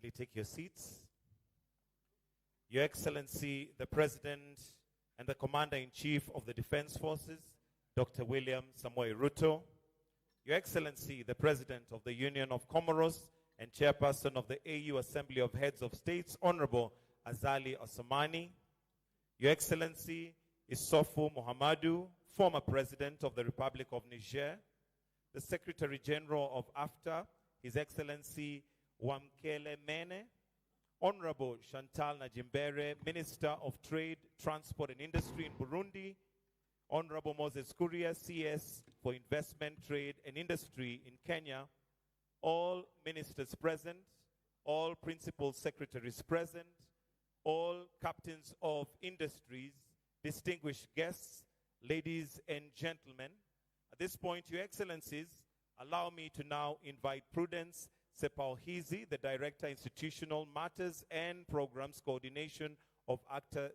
kindly take your seats. Your Excellency, the President and the Commander-in-Chief of the Defense Forces, Dr. William Samoei Ruto. Your Excellency, the President of the Union of Comoros and Chairperson of the AU Assembly of Heads of States, Honorable Azali Assoumani. Your Excellency, Issoufou Mahamadou, former President of the Republic of Niger. The Secretary General of AFTA, His Excellency Wamkele Mene. Honorable Chantal Najimbere, Minister of Trade, Transport and Industry in Burundi. Honorable Moses Kuria, CS for Investment, Trade and Industry in Kenya. All ministers present, all principal secretaries present, all captains of industries, distinguished guests, ladies and gentlemen. At this point, Your Excellencies, allow me to now invite Prudence Sepauhizi, the Director, Institutional Matters and Programs Coordination of ACTA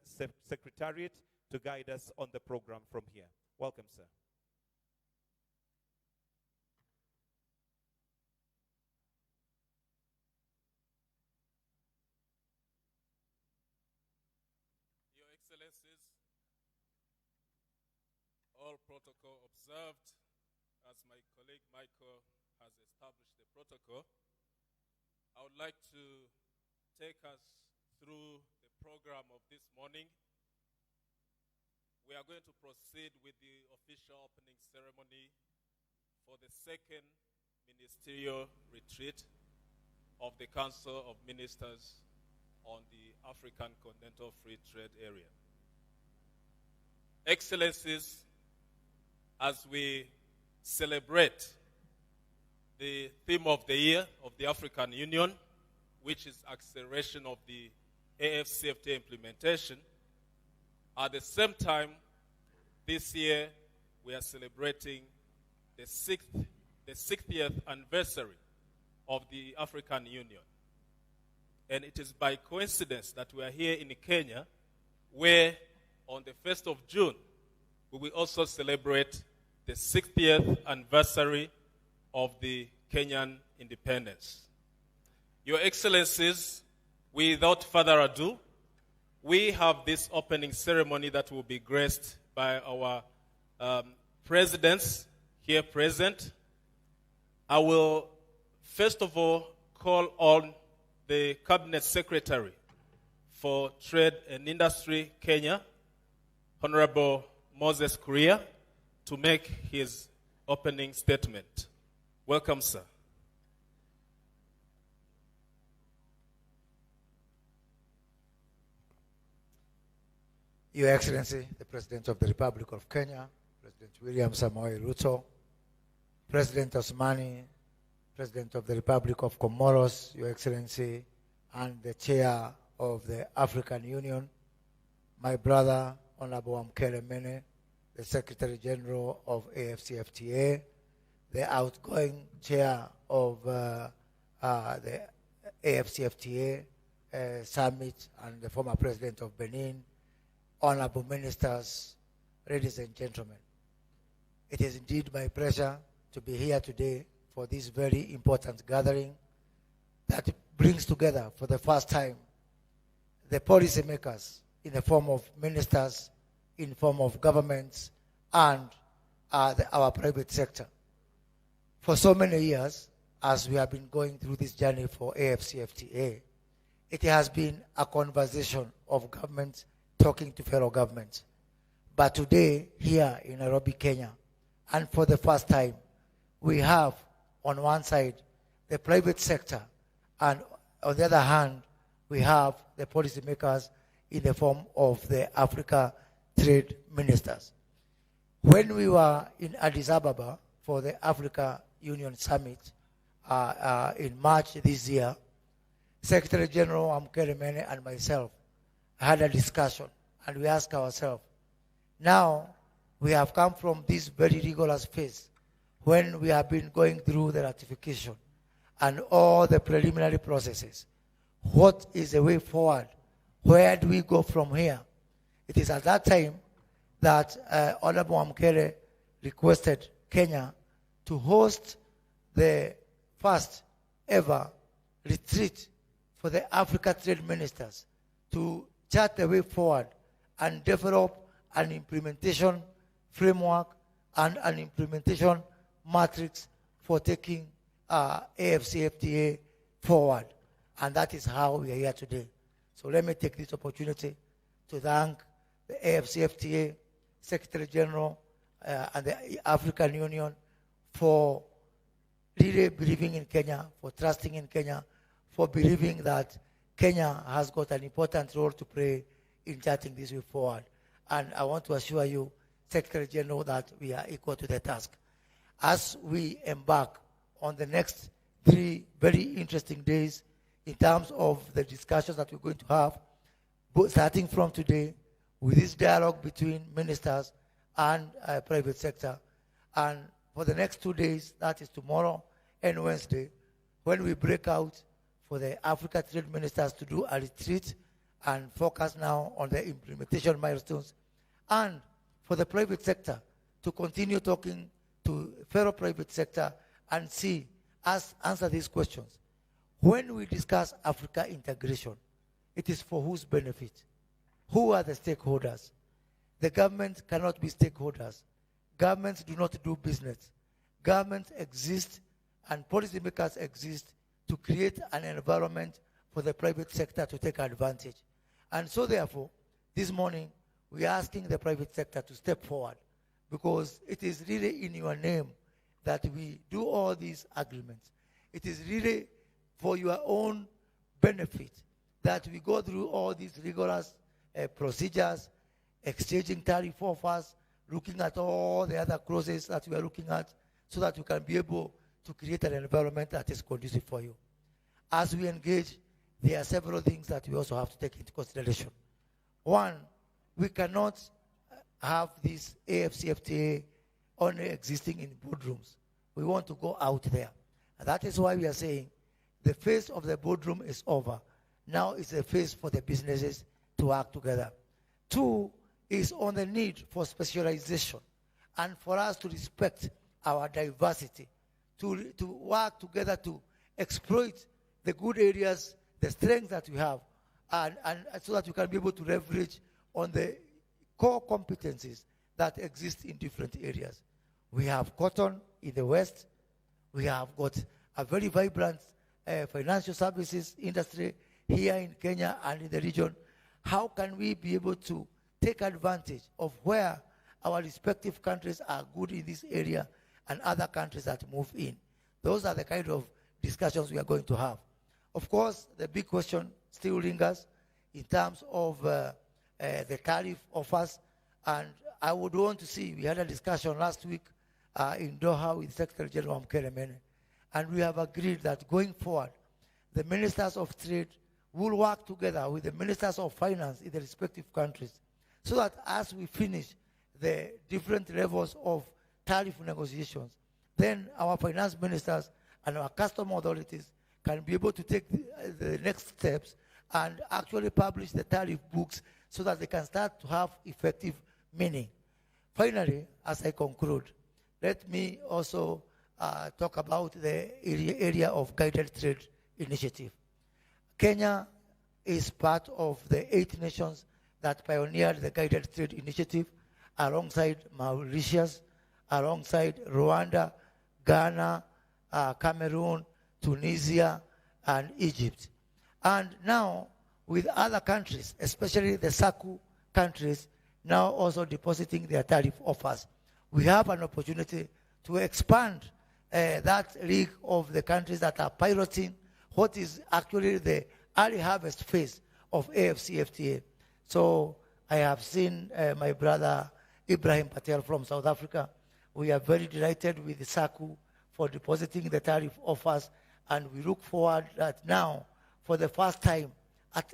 Secretariat, to guide us on the program from here. Welcome, sir. Your Excellencies, all protocol observed. As my colleague Michael has established the protocol, I would like to take us through the program of this morning. We are going to proceed with the official opening ceremony for the second ministerial retreat of the Council of Ministers on the African Continental Free Trade Area. Excellencies, as we celebrate the theme of the year of the African Union, which is acceleration of the AFCFTA implementation, at the same time, this year we are celebrating the 60th anniversary of the African Union. And it is by coincidence that we are here in Kenya, where on the 1st of June, we will also celebrate the 60th anniversary of the Kenyan independence. Your Excellencies, without further ado, we have this opening ceremony that will be graced by our presidents here present. I will first of all call on the Cabinet Secretary for Trade and Industry, Kenya, Honorable Moses Kuria, to make his opening statement. Welcome, sir. Your Excellency, the President of the Republic of Kenya, President William Samoei Ruto, President Assoumani, President of the Republic of Comoros, Your Excellency, and the Chair of the African Union, my brother, Honorable Wamkele Mene, the Secretary General of AFCFTA, the outgoing Chair of the AFCFTA Summit, and the former President of Benin, Honorable Ministers, ladies and gentlemen. It is indeed my pleasure to be here today for this very important gathering that brings together for the first time the policymakers in the form of ministers, in the form of governments, and our private sector. For so many years, as we have been going through this journey for AFCFTA, it has been a conversation of governments talking to fellow governments. But today, here in Nairobi, Kenya, and for the first time, we have on one side the private sector, and on the other hand, we have the policymakers in the form of the Africa trade ministers. When we were in Addis Ababa for the Africa Union Summit in March this year, Secretary General Wamkele Mene and myself had a discussion, and we asked ourselves, now we have come from this very rigorous phase when we have been going through the ratification and all the preliminary processes. What is the way forward? Where do we go from here? It is at that time that Honorable Wamkele requested Kenya to host the first ever retreat for the Africa trade ministers to chart the way forward and develop an implementation framework and an implementation matrix for taking AFCFTA forward. And that is how we are here today. So let me take this opportunity to thank the AFCFTA Secretary General and the African Union for really believing in Kenya, for trusting in Kenya, for believing that Kenya has got an important role to play in charting this way forward. And I want to assure you, Secretary General, that we are equal to the task. As we embark on the next 3 very interesting days in terms of the discussions that we're going to have, starting from today, with this dialogue between ministers and private sector, and for the next 2 days, that is tomorrow and Wednesday, when we break out for the Africa trade ministers to do a retreat and focus now on the implementation milestones, and for the private sector to continue talking to fellow private sector and see us answer these questions. When we discuss Africa integration, it is for whose benefit? Who are the stakeholders? The government cannot be stakeholders. Governments do not do business. Governments exist and policymakers exist to create an environment for the private sector to take advantage. And so therefore, this morning, we are asking the private sector to step forward, because it is really in your name that we do all these agreements. It is really for your own benefit that we go through all these rigorous procedures, exchanging tariff offers, looking at all the other clauses that we are looking at, so that we can be able to create an environment that is conducive for you. As we engage, there are several things that we also have to take into consideration. One, we cannot have this AFCFTA only existing in boardrooms. We want to go out there. And that is why we are saying the phase of the boardroom is over. Now it's a phase for the businesses to work together. Two is on the need for specialization and for us to respect our diversity, to work together to exploit the good areas, the strengths that we have, and so that we can be able to leverage on the core competencies that exist in different areas. We have cotton in the West. We have got a very vibrant financial services industry here in Kenya and in the region. How can we be able to take advantage of where our respective countries are good in this area and other countries that move in? Those are the kind of discussions we are going to have. Of course, the big question still lingers in terms of the tariff offers, and I would want to see, we had a discussion last week in Doha with Secretary General Mkeremene, and we have agreed that going forward, the ministers of trade will work together with the ministers of finance in the respective countries, so that as we finish the different levels of tariff negotiations, then our finance ministers and our custom authorities can be able to take the next steps and actually publish the tariff books so that they can start to have effective meaning. Finally, as I conclude, let me also talk about the area of guided trade initiative. Kenya is part of the 8 nations that pioneered the guided trade initiative alongside Mauritius, alongside Rwanda, Ghana, Cameroon, Tunisia, and Egypt. And now, with other countries, especially the SACU countries, now also depositing their tariff offers, we have an opportunity to expand that league of the countries that are piloting what is actually the early harvest phase of AFCFTA. So I have seen my brother Ibrahim Patel from South Africa. We are very delighted with the SACU for depositing the tariff offers, and we look forward that now, for the first time, at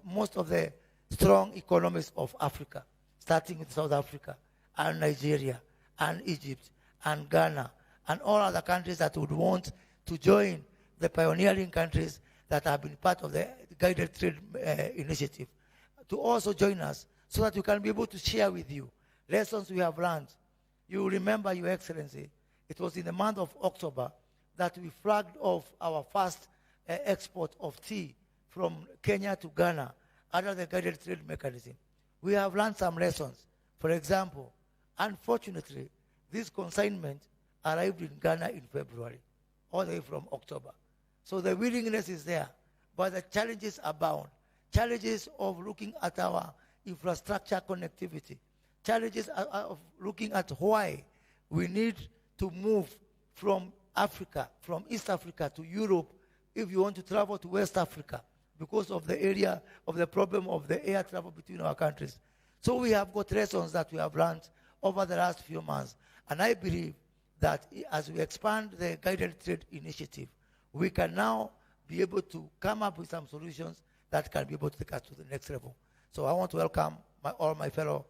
most of the strong economies of Africa, starting with South Africa and Nigeria and Egypt and Ghana and all other countries that would want to join the pioneering countries that have been part of the guided trade initiative, to also join us so that we can be able to share with you lessons we have learned. You remember, Your Excellency, it was in the month of October that we flagged off our first export of tea from Kenya to Ghana under the guided trade mechanism, we have learned some lessons. For example, unfortunately, this consignment arrived in Ghana in February, all the way from October. So the willingness is there, but the challenges abound. Challenges of looking at our infrastructure connectivity, challenges of looking at why we need to move from Africa, from East Africa to Europe if you want to travel to West Africa because of the area of the problem of the air travel between our countries. So we have got lessons that we have learned over the last few months. And I believe that as we expand the guided trade initiative, we can now be able to come up with some solutions that can be able to take us to the next level. So I want to welcome all my fellow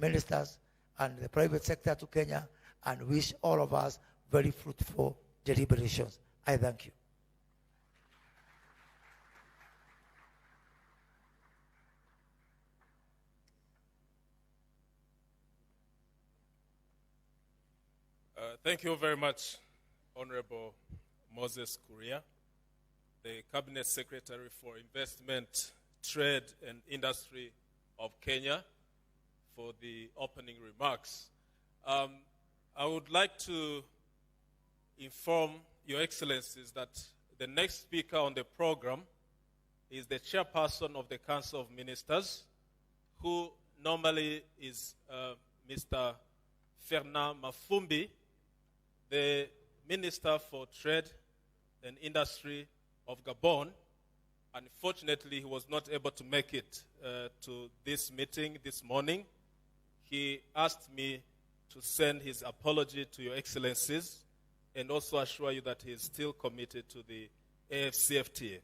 ministers and the private sector to Kenya and wish all of us very fruitful deliberations. I thank you. Thank you very much, Honorable Moses Kuria, the Cabinet Secretary for Investment, Trade and Industry of Kenya, for the opening remarks. I would like to inform Your Excellencies that the next speaker on the program is the chairperson of the Council of Ministers, who normally is Mr. Fernand Mafumbi, the Minister for Trade and Industry of Gabon. Unfortunately, he was not able to make it to this meeting this morning. He asked me to send his apology to Your Excellencies and also assure you that he is still committed to the AFCFTA.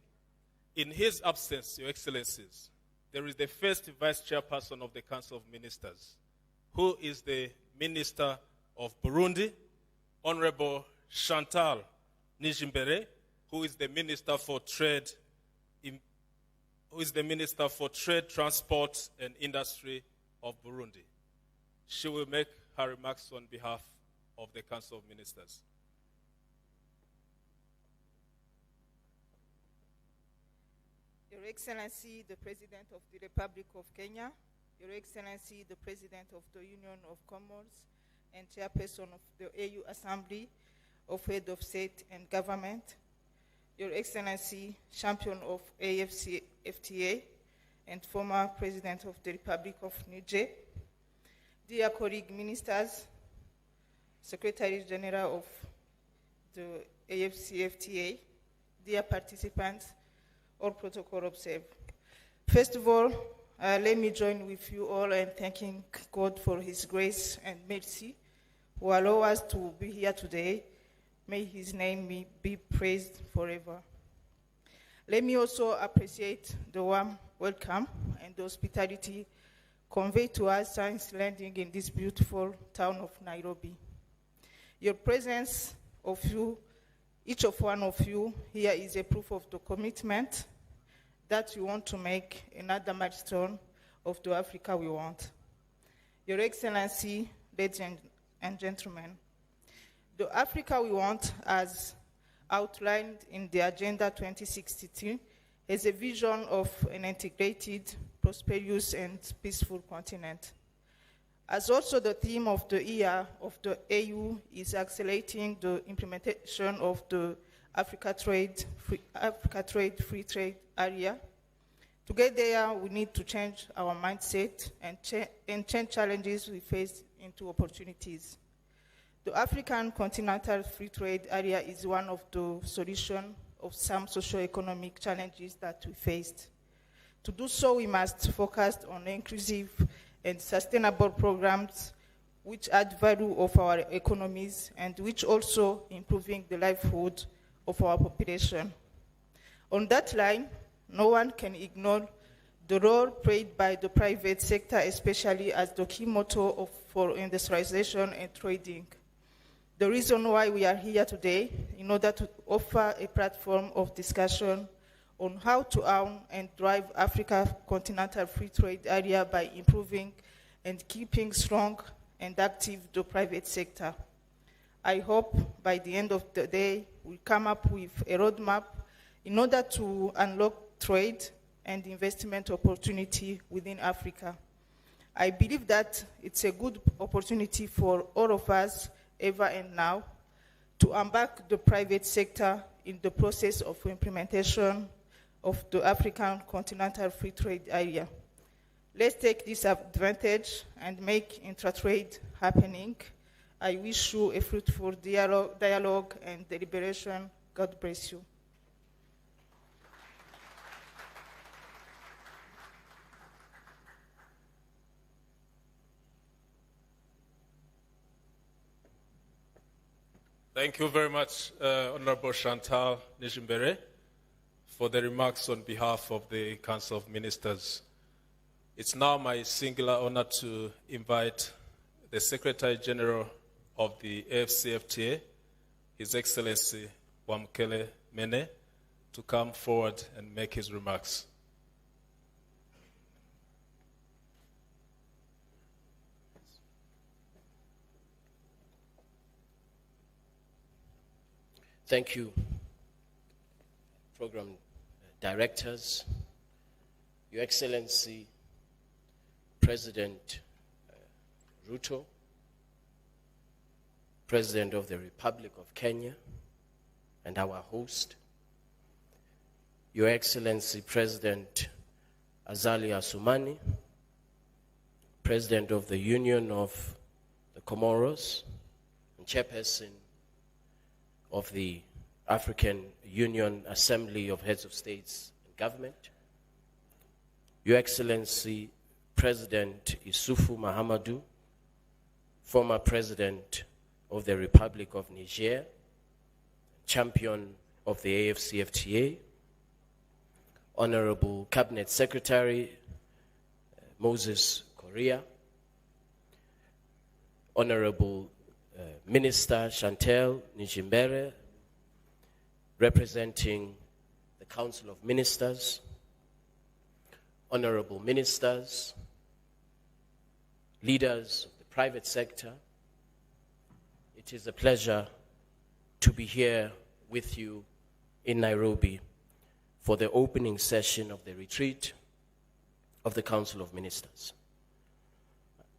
In his absence, Your Excellencies, there is the first Vice Chairperson of the Council of Ministers, who is the Minister of Burundi, Honorable Chantal Nijimbere, who is the Minister for Trade, Transport and Industry of Burundi. She will make her remarks on behalf of the Council of Ministers. Your Excellency, the President of the Republic of Kenya, Your Excellency, the President of the Union of Comores and Chairperson of the AU Assembly of Head of State and Government, Your Excellency, Champion of AFCFTA and former President of the Republic of Niger, dear colleague ministers, Secretary General of the AFCFTA, dear participants, all protocol observed. First of all, let me join with you all in thanking God for His grace and mercy who allow us to be here today. May His name be praised forever. Let me also appreciate the warm welcome and the hospitality conveyed to us since landing in this beautiful town of Nairobi. Your presence of you, each of one of you here, is a proof of the commitment that you want to make another milestone of the Africa we want. Your Excellency, ladies and gentlemen, the Africa we want, as outlined in the Agenda 2062, is a vision of an integrated, prosperous, and peaceful continent. As also the theme of the year of the AU is accelerating the implementation of the Africa Trade Free Trade Area. To get there, we need to change our mindset and change challenges we face into opportunities. The African Continental Free Trade Area is one of the solutions of some socio-economic challenges that we faced. To do so, we must focus on inclusive and sustainable programs which add value of our economies and which also improving the livelihood of our population. On that line, no one can ignore the role played by the private sector, especially as the key motor for industrialization and trading. The reason why we are here today, in order to offer a platform of discussion on how to own and drive Africa Continental Free Trade Area by improving and keeping strong and active the private sector. I hope by the end of the day, we come up with a roadmap in order to unlock trade and investment opportunity within Africa. I believe that it's a good opportunity for all of us, ever and now, to embark the private sector in the process of implementation of the African Continental Free Trade Area. Let's take this advantage and make intra-trade happening. I wish you a fruitful dialogue and deliberation. God bless you. Thank you very much, Honorable Chantal Nijimbere, for the remarks on behalf of the Council of Ministers. It's now my singular honor to invite the Secretary General of the AFCFTA, His Excellency Wamukele Mene, to come forward and make his remarks. Thank you, Program Directors, Your Excellency, President Ruto, President of the Republic of Kenya, and our host, Your Excellency, President Azali Assoumani, President of the Union of the Comoros, and Chairperson of the African Union Assembly of Heads of States and Government, Your Excellency, President Issoufou Mahamadou, former President of the Republic of Niger, champion of the AFCFTA, Honorable Cabinet Secretary Moses Korea, Honorable Minister Chantal Nijimbere, representing the Council of Ministers, Honorable Ministers, leaders of the private sector, it is a pleasure to be here with you in Nairobi for the opening session of the retreat of the Council of Ministers.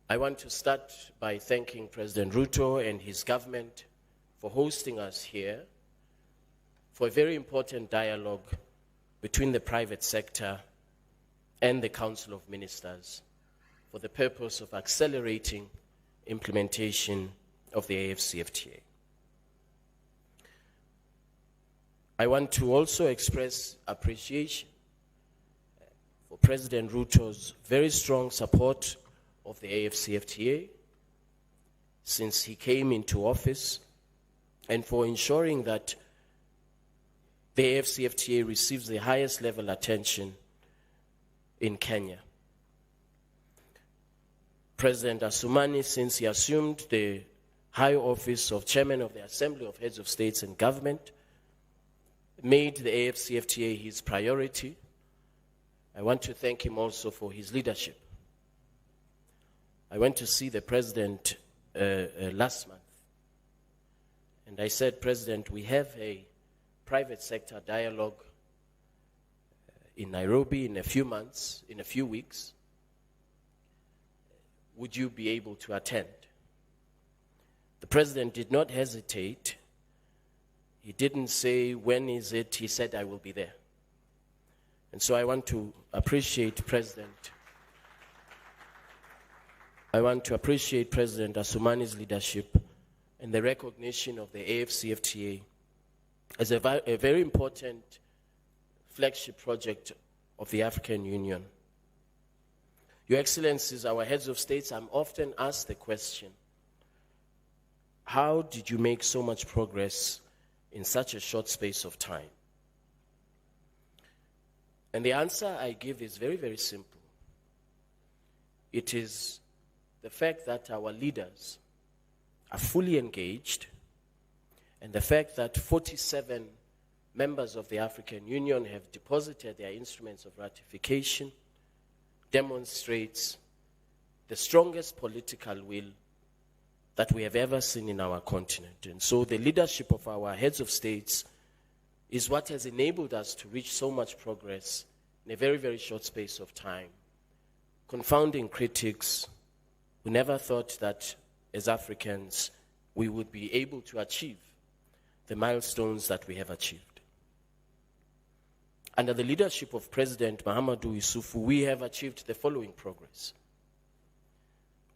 I want to start by thanking President Ruto and his government for hosting us here for a very important dialogue between the private sector and the Council of Ministers for the purpose of accelerating implementation of the AFCFTA. I want to also express appreciation for President Ruto's very strong support of the AFCFTA since he came into office, and for ensuring that the AFCFTA receives the highest level attention in Kenya. President Assoumani, since he assumed the high office of Chairman of the Assembly of Heads of States and Government, made the AFCFTA his priority. I want to thank him also for his leadership. I went to see the President last month, and I said, President, we have a private sector dialogue in Nairobi in a few months, in a few weeks. Would you be able to attend? The President did not hesitate. He didn't say, when is it? He said, I will be there. And so I want to appreciate President Assoumani's leadership and the recognition of the AFCFTA as a very important flagship project of the African Union. Your Excellencies, our heads of states, I'm often asked the question, how did you make so much progress in such a short space of time? And the answer I give is very, very simple. It is the fact that our leaders are fully engaged, and the fact that 47 members of the African Union have deposited their instruments of ratification demonstrates the strongest political will that we have ever seen in our continent. And so the leadership of our heads of states is what has enabled us to reach so much progress in a very, very short space of time, confounding critics who never thought that as Africans we would be able to achieve the milestones that we have achieved. Under the leadership of President Mahamadou Issoufou, we have achieved the following progress.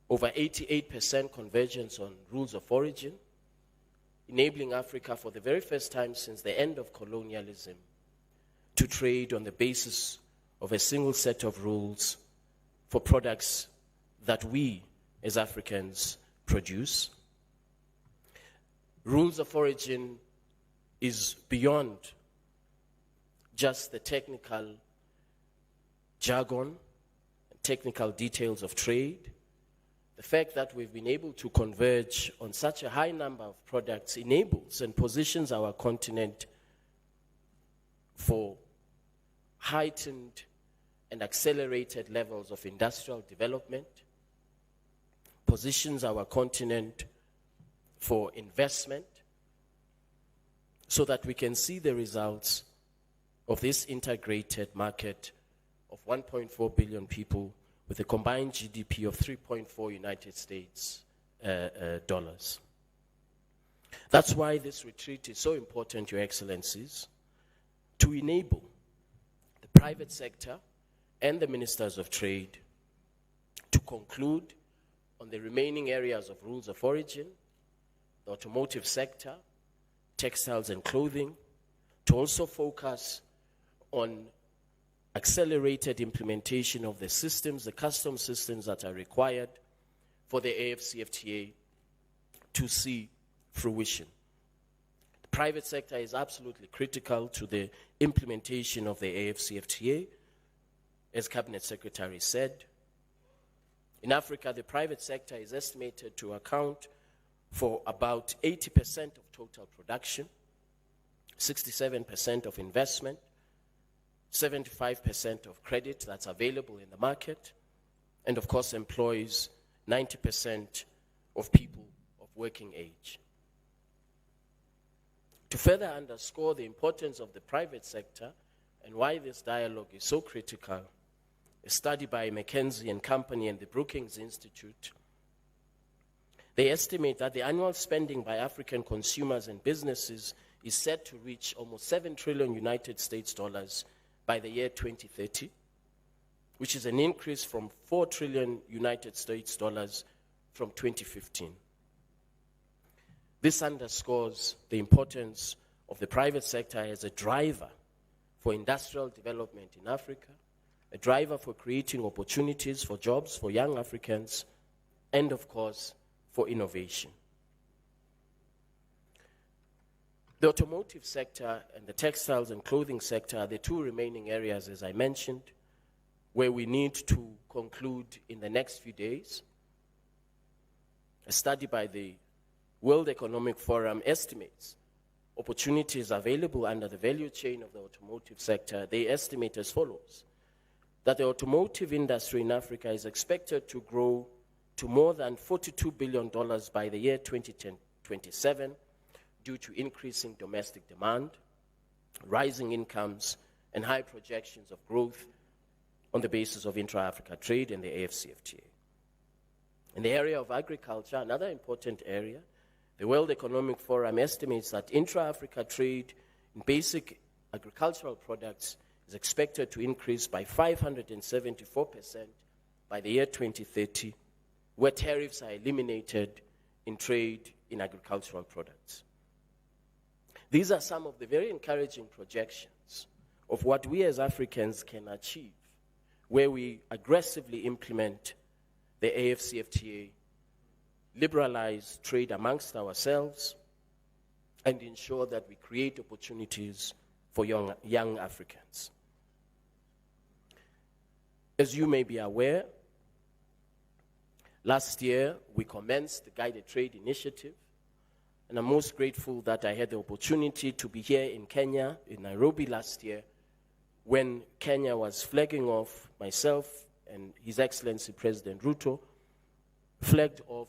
Over 88% convergence on rules of origin, enabling Africa for the very first time since the end of colonialism to trade on the basis of a single set of rules for products that we as Africans produce. Rules of origin is beyond just the technical jargon, technical details of trade. The fact that we've been able to converge on such a high number of products enables and positions our continent for heightened and accelerated levels of industrial development, positions our continent for investment, so that we can see the results of this integrated market of 1.4 billion people with a combined GDP of 3.4 United States dollars. That's why this retreat is so important, Your Excellencies, to enable the private sector and the ministers of trade to conclude on the remaining areas of rules of origin, the automotive sector, textiles and clothing, to also focus on accelerated implementation of the systems, the custom systems that are required for the AFCFTA to see fruition. The private sector is absolutely critical to the implementation of the AFCFTA, as Cabinet Secretary said. In Africa, the private sector is estimated to account for about 80% of total production, 67% of investment, 75% of credit that's available in the market, and of course employs 90% of people of working age. To further underscore the importance of the private sector and why this dialogue is so critical, a study by McKinsey & Company and the Brookings Institute, they estimate that the annual spending by African consumers and businesses is set to reach almost 7 trillion United States dollars by the year 2030, which is an increase from 4 trillion United States dollars from 2015. This underscores the importance of the private sector as a driver for industrial development in Africa, a driver for creating opportunities for jobs for young Africans, and of course, for innovation. The automotive sector and the textiles and clothing sector are the two remaining areas, as I mentioned, where we need to conclude in the next few days. A study by the World Economic Forum estimates opportunities available under the value chain of the automotive sector. They estimate as follows: that the automotive industry in Africa is expected to grow to more than $42 billion by the year 2027 due to increasing domestic demand, rising incomes, and high projections of growth on the basis of intra-Africa trade and the AFCFTA. In the area of agriculture, another important area, the World Economic Forum estimates that intra-Africa trade in basic agricultural products is expected to increase by 574% by the year 2030, where tariffs are eliminated in trade in agricultural products. These are some of the very encouraging projections of what we as Africans can achieve, where we aggressively implement the AFCFTA, liberalize trade amongst ourselves, and ensure that we create opportunities for young Africans. As you may be aware, last year we commenced the Guided Trade Initiative, and I'm most grateful that I had the opportunity to be here in Kenya, in Nairobi last year, when Kenya was flagging off, myself and His Excellency President Ruto flagged off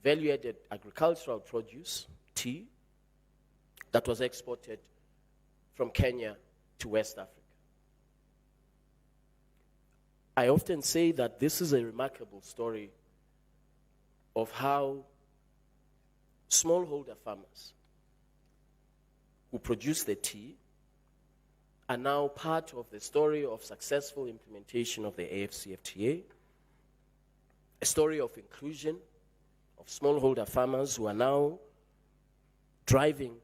value-added agricultural produce, tea, that was exported from Kenya to West Africa. I often say that this is a remarkable story of how smallholder farmers who produce the tea are now part of the story of successful implementation of the AFCFTA, a story of inclusion of smallholder farmers who are now driving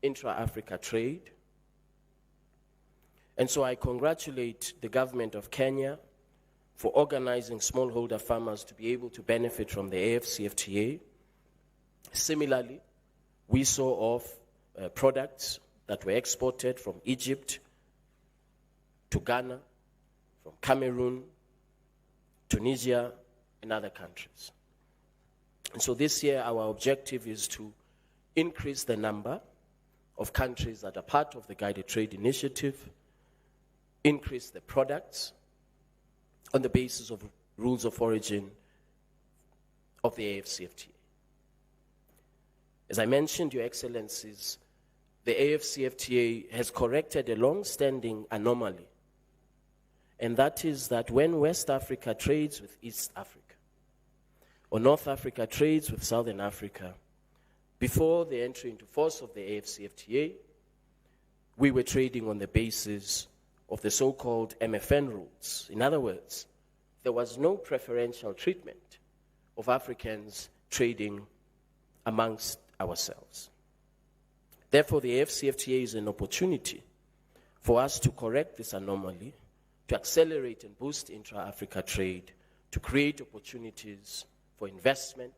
intra-Africa trade. And so I congratulate the government of Kenya for organizing smallholder farmers to be able to benefit from the AFCFTA. Similarly, we saw products that were exported from Egypt to Ghana, from Cameroon, Tunisia, and other countries. And so this year, our objective is to increase the number of countries that are part of the Guided Trade Initiative, increase the products on the basis of rules of origin of the AFCFTA. As I mentioned, Your Excellencies, the AFCFTA has corrected a long-standing anomaly, and that is that when West Africa trades with East Africa, or North Africa trades with Southern Africa, before the entry into force of the AFCFTA, we were trading on the basis of the so-called MFN rules. In other words, there was no preferential treatment of Africans trading amongst ourselves. Therefore, the AFCFTA is an opportunity for us to correct this anomaly, to accelerate and boost intra-Africa trade, to create opportunities for investment,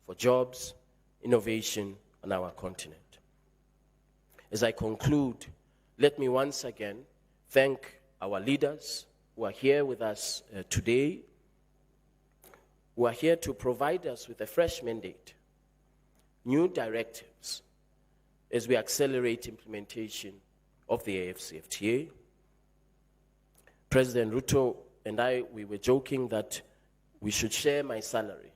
for jobs, innovation on our continent. As I conclude, let me once again thank our leaders who are here with us today, who are here to provide us with a fresh mandate, new directives as we accelerate implementation of the AFCFTA. President Ruto and I, we were joking that we should share my salary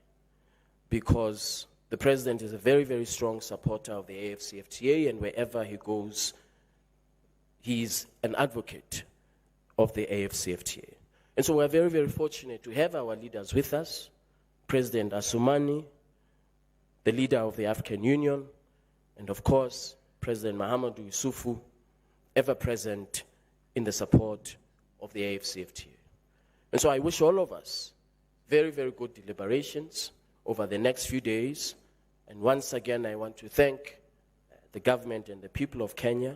because the president is a very, very strong supporter of the AFCFTA, and wherever he goes, he's an advocate of the AFCFTA. And so we're very, very fortunate to have our leaders with us, President Assoumani, the leader of the African Union, and of course, President Mahamadou Issoufou, ever present in the support of the AFCFTA. And so I wish all of us very, very good deliberations over the next few days. And once again, I want to thank the government and the people of Kenya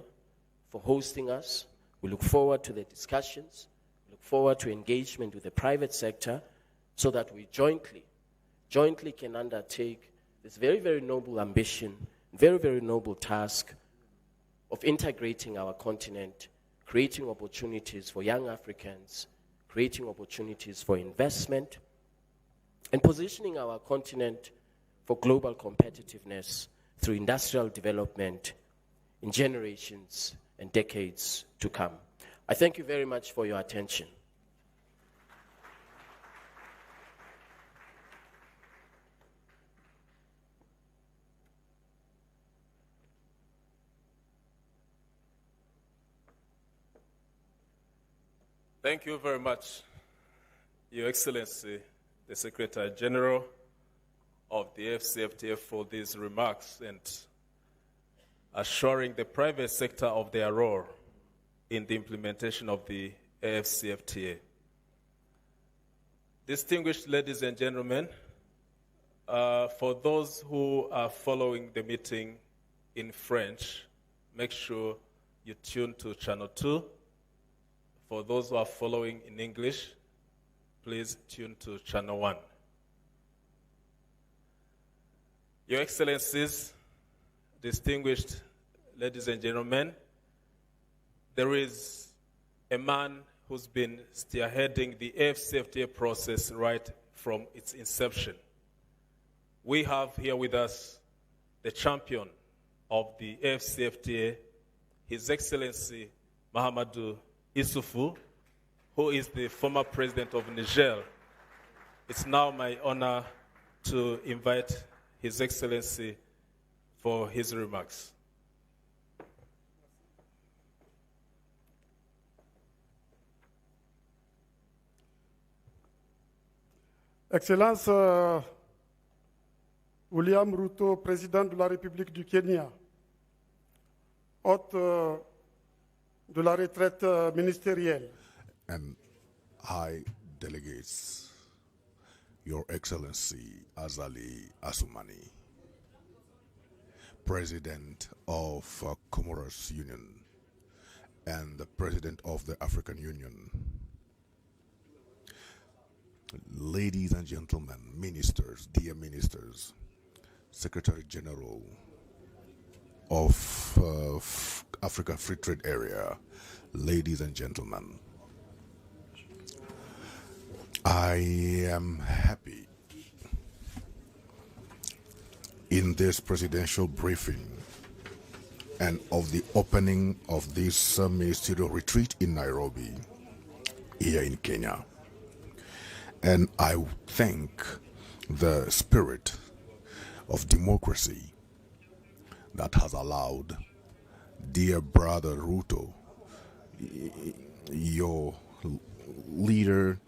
for hosting us. We look forward to the discussions, look forward to engagement with the private sector so that we jointly can undertake this very, very noble ambition, very, very noble task of integrating our continent, creating opportunities for young Africans, creating opportunities for investment, and positioning our continent for global competitiveness through industrial development in generations and decades to come. I thank you very much for your attention. Thank you very much, Your Excellency, the Secretary General of the AFCFTA, for these remarks and assuring the private sector of their role in the implementation of the AFCFTA. Distinguished ladies and gentlemen, for those who are following the meeting in French, make sure you tune to channel 2. For those who are following in English, please tune to channel 1. Your Excellencies, distinguished ladies and gentlemen, there is a man who's been spearheading the AFCFTA process right from its inception. We have here with us the champion of the AFCFTA, His Excellency Mahamadou Issoufou, who is the former president of Niger. It's now my honor to invite His Excellency for his remarks. Excellence William Ruto, président de la République du Kenya, hôte de la retraite ministérielle, and high delegates, Your Excellency Azali Assoumani, President of Comoros Union and the President of the African Union, ladies and gentlemen, ministers, dear ministers, Secretary General of Africa Free Trade Area, ladies and gentlemen, I am happy in this presidential briefing and of the opening of this ministerial retreat in Nairobi, here in Kenya. And I thank the spirit of democracy that has allowed dear brother Ruto, your leader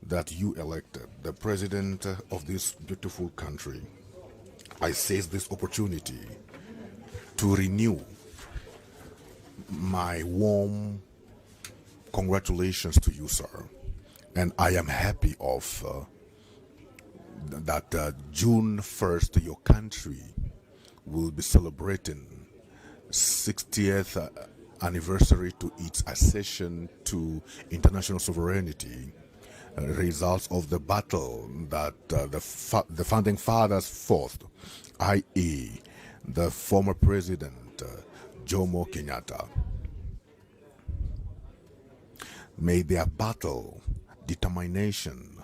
that you elected, the president of this beautiful country, I seize this opportunity to renew my warm congratulations to you, sir. And I am happy of that June 1st, your country will be celebrating 60th anniversary to its accession to international sovereignty, results of the battle that the founding fathers fought, i.e. the former president Jomo Kenyatta. May their battle, determination,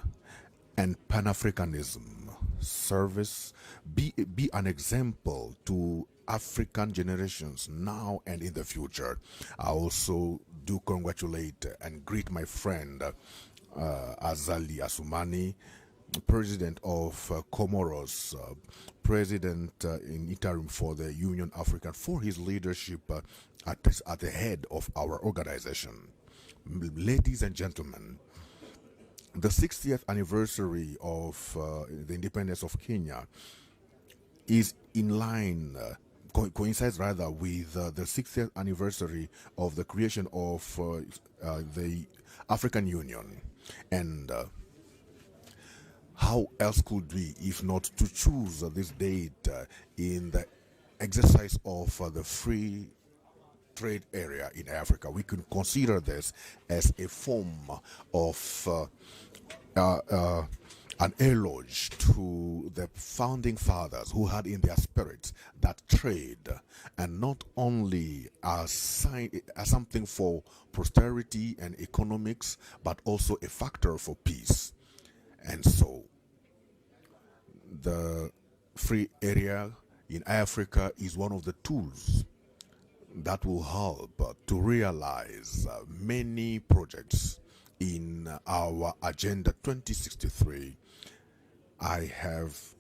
and Pan-Africanism service be an example to African generations now and in the future. I also do congratulate and greet my friend Azali Assoumani, President of Comoros, President in interim for the Union African, for his leadership at the head of our organization. Ladies and gentlemen, the 60th anniversary of the independence of Kenya is in line, coincides rather with the 60th anniversary of the creation of the African Union. And how else could we, if not to choose this date in the exercise of the free trade area in Africa? We could consider this as a form of an eloge to the founding fathers who had in their spirit that trade, and not only as something for prosperity and economics, but also a factor for peace. And so the free area in Africa is one of the tools that will help to realize many projects in our Agenda 2063. I have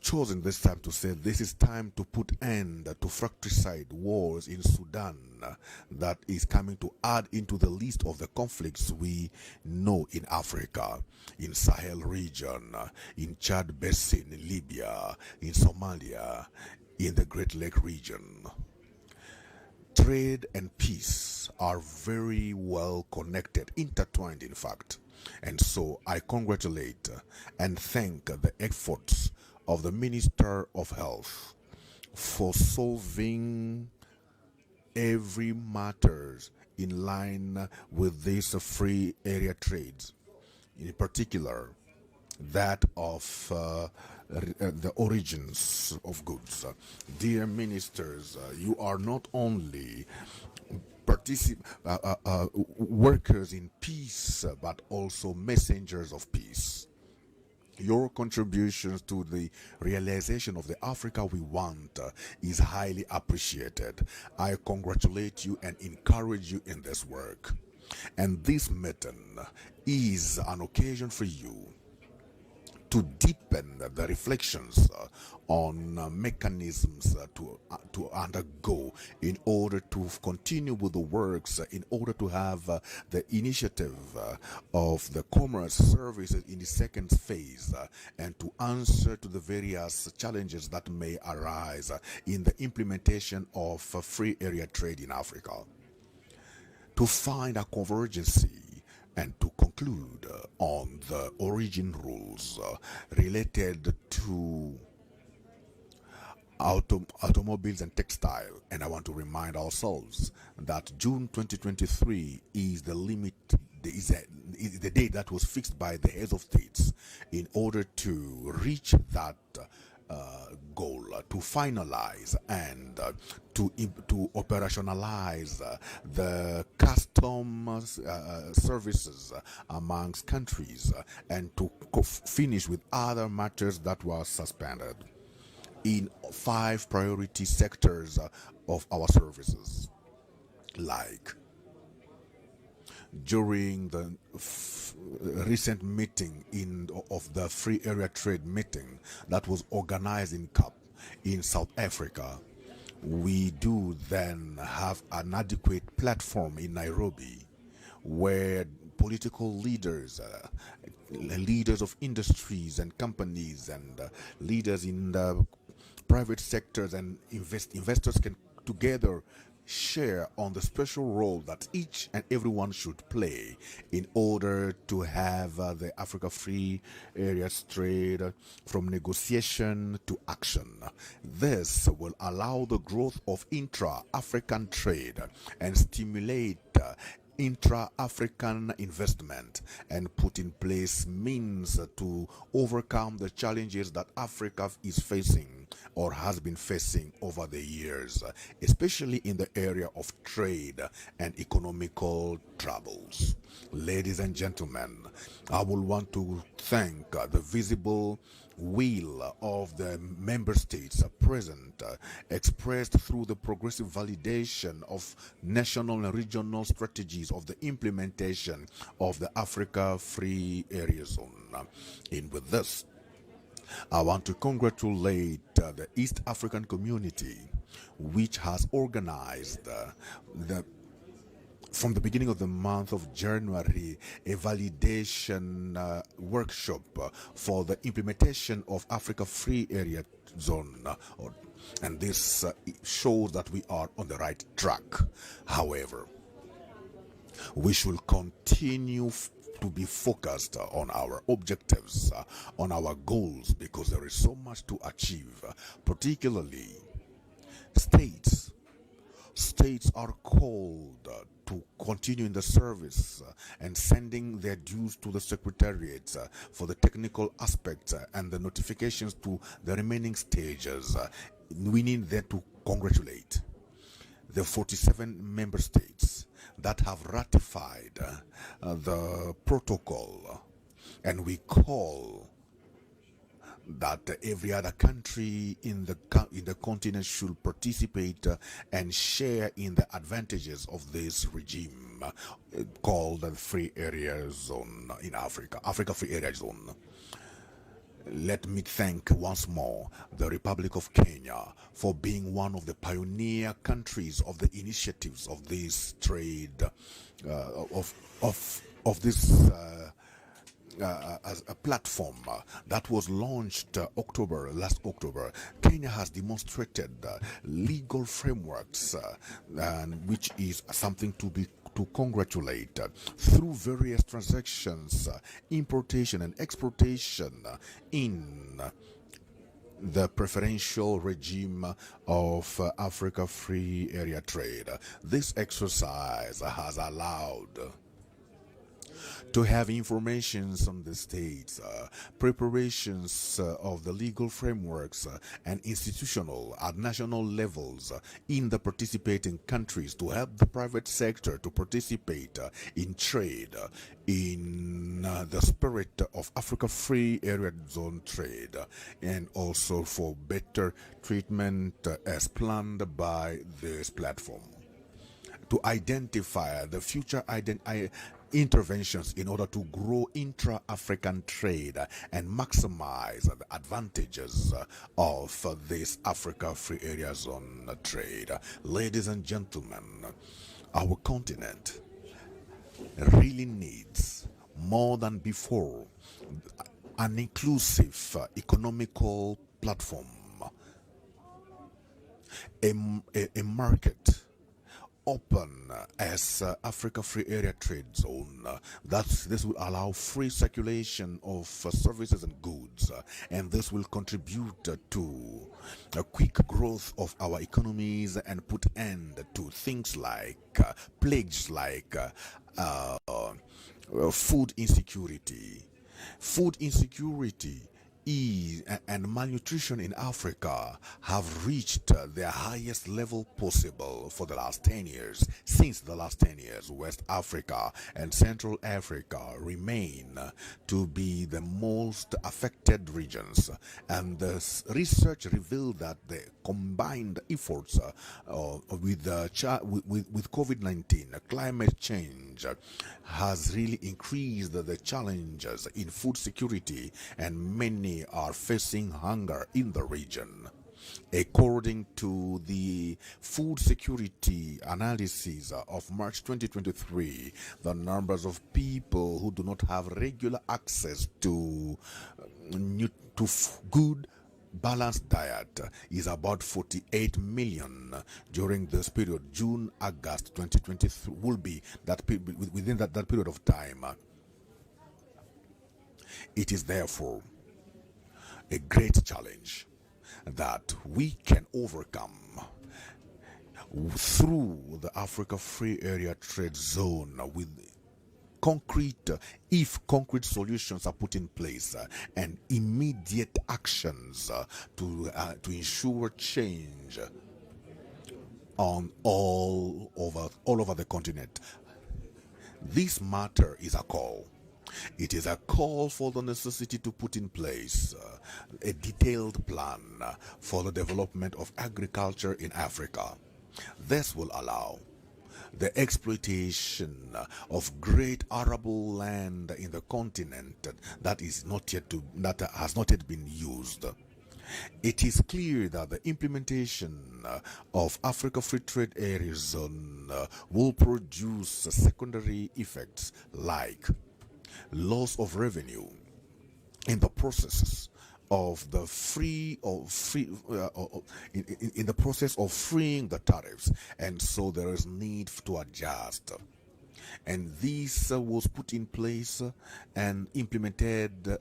chosen this time to say this is time to put end to fratricide wars in Sudan that is coming to add into the list of the conflicts we know in Africa, in Sahel region, in Chad Basin, in Libya, in Somalia, in the Great Lake region. Trade and peace are very well connected, intertwined in fact. And so I congratulate and thank the efforts of the Minister of Health for solving every matters in line with this free area trades, in particular that of the origins of goods. Dear ministers, you are not only workers in peace, but also messengers of peace. Your contributions to the realization of the Africa we want is highly appreciated. I congratulate you and encourage you in this work. And this meeting is an occasion for you to deepen the reflections on mechanisms to undergo in order to continue with the works, in order to have the initiative of the commerce services in the second phase, and to answer to the various challenges that may arise in the implementation of free area trade in Africa, to find a convergence and to conclude on the origin rules related to automobiles and textile. And I want to remind ourselves that June 2023 is the limit, is the date that was fixed by the heads of states in order to reach that goal, to finalize and to operationalize the customs services amongst countries, and to finish with other matters that were suspended in 5 priority sectors of our services, like during the recent meeting of the free area trade meeting that was organized in South Africa. We do then have an adequate platform in Nairobi where political leaders, leaders of industries and companies, and leaders in the private sectors and investors can together share on the special role that each and everyone should play in order to have the Africa Free Areas trade from negotiation to action. This will allow the growth of intra-African trade and stimulate intra-African investment, and put in place means to overcome the challenges that Africa is facing or has been facing over the years, especially in the area of trade and economical troubles. Ladies and gentlemen, I will want to thank the visible will of the member states present, expressed through the progressive validation of national and regional strategies of the implementation of the Africa Free Area Zone. And with this, I want to congratulate the East African community, which has organized from the beginning of the month of January, a validation workshop for the implementation of Africa Free Area Zone. And this shows that we are on the right track. However, we should continue to be focused on our objectives, on our goals, because there is so much to achieve, particularly states. States are called to continue in the service and sending their dues to the secretariats for the technical aspects and the notifications to the remaining stages. We need them to congratulate the 47 member states that have ratified the protocol, and we call that every other country in the continent should participate and share in the advantages of this regime called the Free Area Zone in Africa, Africa Free Area Zone. Let me thank once more the Republic of Kenya for being one of the pioneer countries of the initiatives of this trade, of this as a platform that was launched last October. Kenya has demonstrated legal frameworks, and which is something to congratulate through various transactions, importation and exportation in the preferential regime of Africa Free Area Trade. This exercise has allowed to have information on the states, preparations of the legal frameworks and institutional at national levels in the participating countries to help the private sector to participate in trade in the spirit of Africa Free Area Zone trade, and also for better treatment as planned by this platform. To identify the future interventions in order to grow intra-African trade and maximize the advantages of this Africa Free Area Zone trade. Ladies and gentlemen, our continent really needs more than before an inclusive economical platform, a market open as Africa Free Area Trade Zone. This will allow free circulation of services and goods, and this will contribute to a quick growth of our economies and put end to things like plagues like food insecurity. Food insecurity and malnutrition in Africa have reached their highest level possible for the last 10 years. Since the last 10 years, West Africa and Central Africa remain to be the most affected regions. And the research revealed that the combined efforts with COVID-19, climate change, has really increased the challenges in food security, and many are facing hunger in the region. According to the food security analysis of March 2023, the numbers of people who do not have regular access to good balanced diet is about 48 million during this period. June-August 2023 will be that within that period of time. It is therefore a great challenge that we can overcome through the Africa Free Area Trade Zone with if concrete solutions are put in place and immediate actions to ensure change on all over the continent. This matter is a call. It is a call for the necessity to put in place a detailed plan for the development of agriculture in Africa. This will allow the exploitation of great arable land in the continent that has not yet been used. It is clear that the implementation of Africa Free Trade Area Zone will produce secondary effects like loss of revenue in the process of the in the process of freeing the tariffs, and so there is need to adjust. And this was put in place and implemented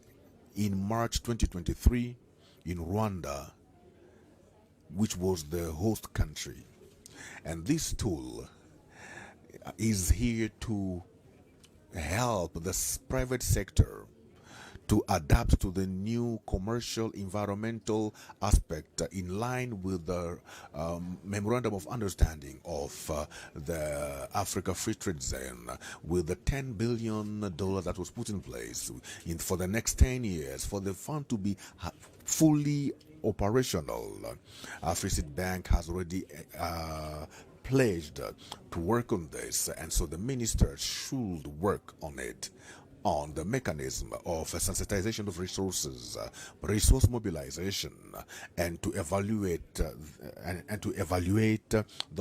in March 2023 in Rwanda, which was the host country. And this tool is here to help the private sector to adapt to the new commercial environmental aspect in line with the memorandum of understanding of the Africa Free Trade Zone, with the $10 billion that was put in place for the next 10 years for the fund to be fully operational. Afroseed Bank has already pledged to work on this, and so the minister should work on it, on the mechanism of sensitization of resources, resource mobilization, and to evaluate the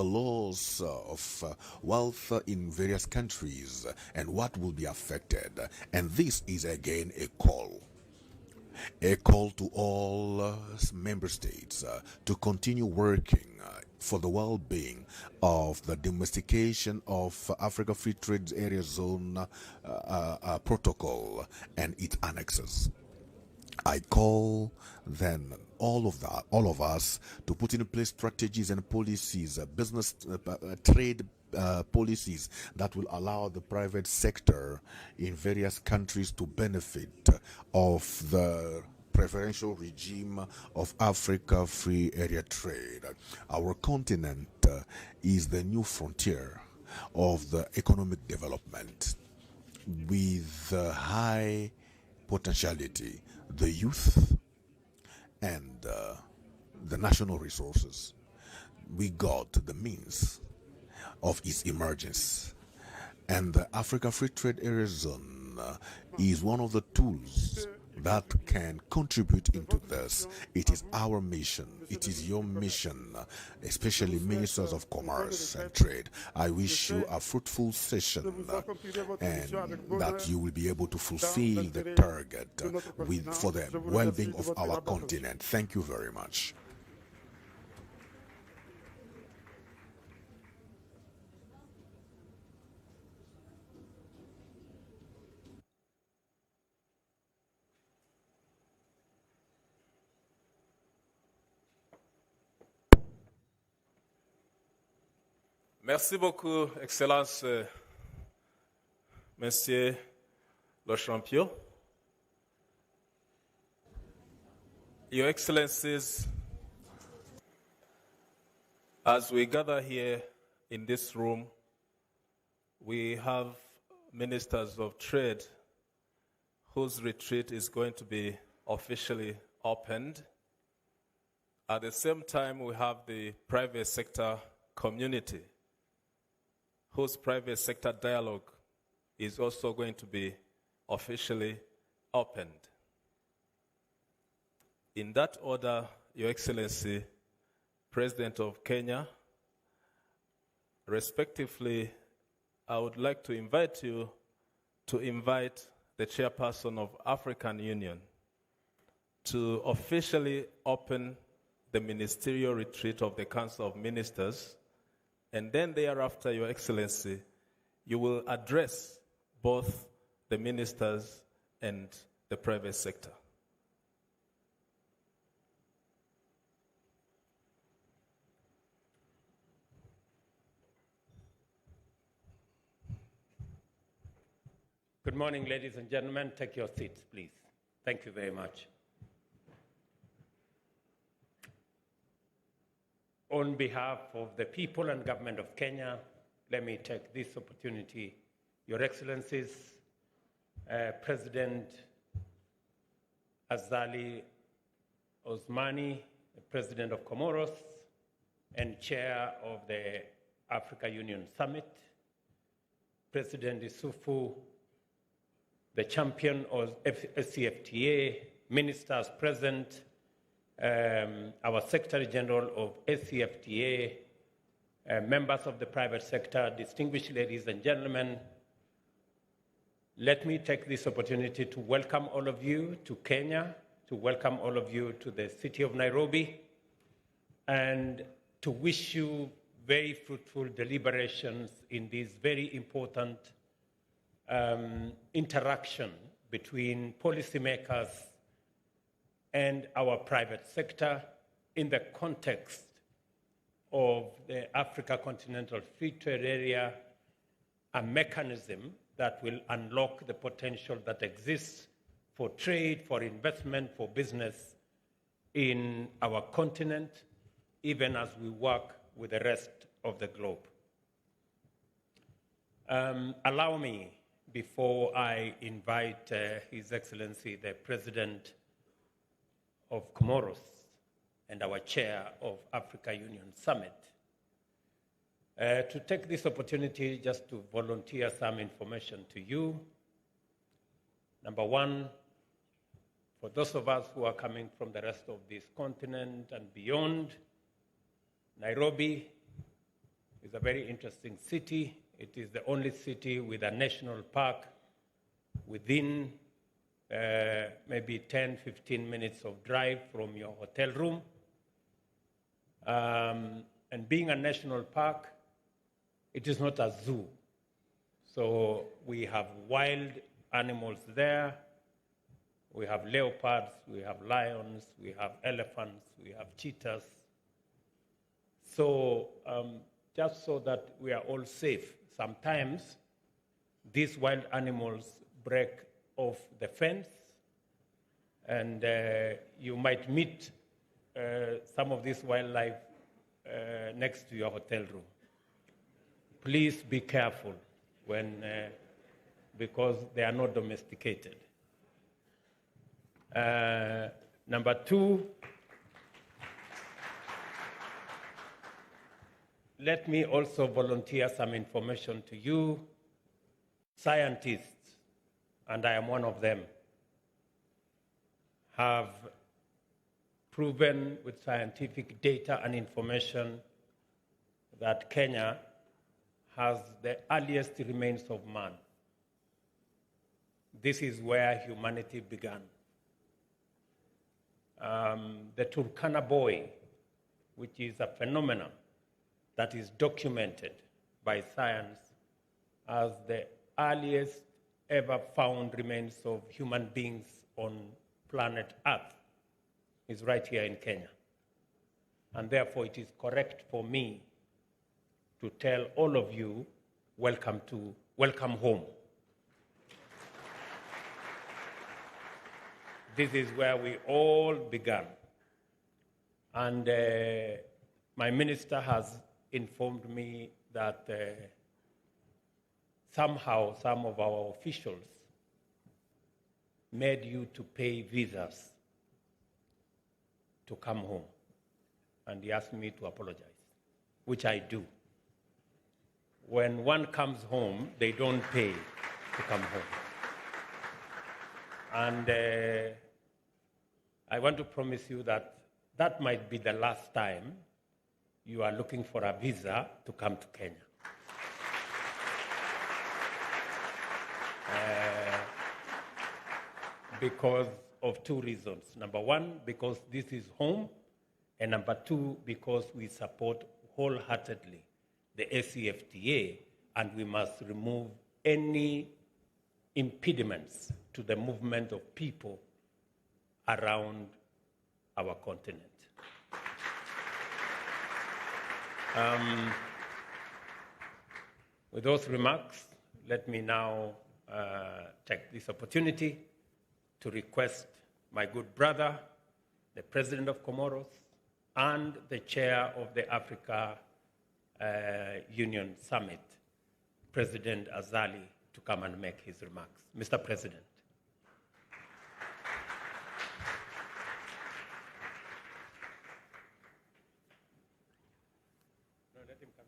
laws of wealth in various countries and what will be affected. And this is again a call to all member states to continue working for the well-being of the domestication of Africa Free Trade Area Zone protocol and its annexes. I call then all of us to put in place strategies and policies, business trade policies that will allow the private sector in various countries to benefit of the preferential regime of Africa Free Area Trade. Our continent is the new frontier of the economic development with high potentiality, the youth and the national resources. We got the means of its emergence. And the Africa Free Trade Area Zone is one of the tools that can contribute into this. It is our mission. It is your mission, especially Ministers of Commerce and Trade. I wish you a fruitful session and that you will be able to fulfill the target for the well-being of our continent. Thank you very much. Merci beaucoup, Excellence, Monsieur le Champion. Your Excellencies, as we gather here in this room, we have Ministers of Trade whose retreat is going to be officially opened. At the same time, we have the private sector community, whose private sector dialogue is also going to be officially opened. In that order, Your Excellency, President of Kenya, respectively, I would like to invite you to invite the chairperson of African Union to officially open the ministerial retreat of the Council of Ministers. And then thereafter, Your Excellency, you will address both the ministers and the private sector. Good morning, ladies and gentlemen. Take your seats, please. Thank you very much. On behalf of the people and government of Kenya, let me take this opportunity, Your Excellencies, President Azali Osmani, President of Comoros, and Chair of the Africa Union Summit, President Isufu, the champion of SCFTA, ministers present, our Secretary General of SCFTA, members of the private sector, distinguished ladies and gentlemen, let me take this opportunity to welcome all of you to Kenya, to welcome all of you to the city of Nairobi, and to wish you very fruitful deliberations in this very important interaction between policymakers and our private sector in the context of the Africa Continental Free Trade Area, a mechanism that will unlock the potential that exists for trade, for investment, for business in our continent, even as we work with the rest of the globe. Allow me, before I invite His Excellency, the President of Comoros and our Chair of Africa Union Summit, to take this opportunity just to volunteer some information to you. Number one, for those of us who are coming from the rest of this continent and beyond, Nairobi is a very interesting city. It is the only city with a national park within maybe 10, 15 minutes of drive from your hotel room. And being a national park, it is not a zoo. So we have wild animals there. We have leopards, we have lions, we have elephants, we have cheetahs. So just so that we are all safe, sometimes these wild animals break off the fence, and you might meet some of this wildlife next to your hotel room. Please be careful when, because they are not domesticated. Number two, let me also volunteer some information to you. scientists, and I am one of them, have proven with scientific data and information that Kenya has the earliest remains of man. This is where humanity began. The Turkana boy, which is a phenomenon that is documented by science as the earliest ever found remains of human beings on planet Earth, is right here in Kenya. And therefore it is correct for me to tell all of you, welcome home. This is where we all began. And my minister has informed me that somehow some of our officials made you to pay visas to come home. And he asked me to apologize, which I do. When one comes home, they don't pay to come home. And I want to promise you that that might be the last time you are looking for a visa to come to Kenya. Because of two reasons. Number one, because this is home, and number two, because we support wholeheartedly the ACFTA, and we must remove any impediments to the movement of people around our continent. With those remarks, let me now take this opportunity to request my good brother, the President of Comoros, and the Chair of the Africa Union Summit, President Azali, to come and make his remarks. Mr. President. No, let him come.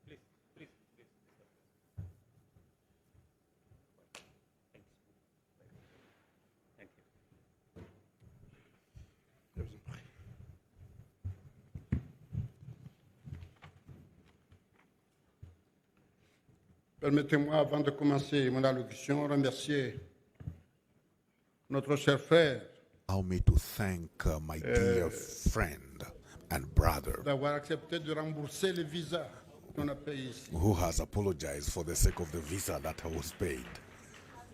Please. Thank you. Permettez-moi, avant de commencer mon allocution, remercier notre cher frère Allow me to thank my dear friend and brother d'avoir accepté de rembourser le visa qu'on a payé ici. who has apologized for the sake of the visa that was paid.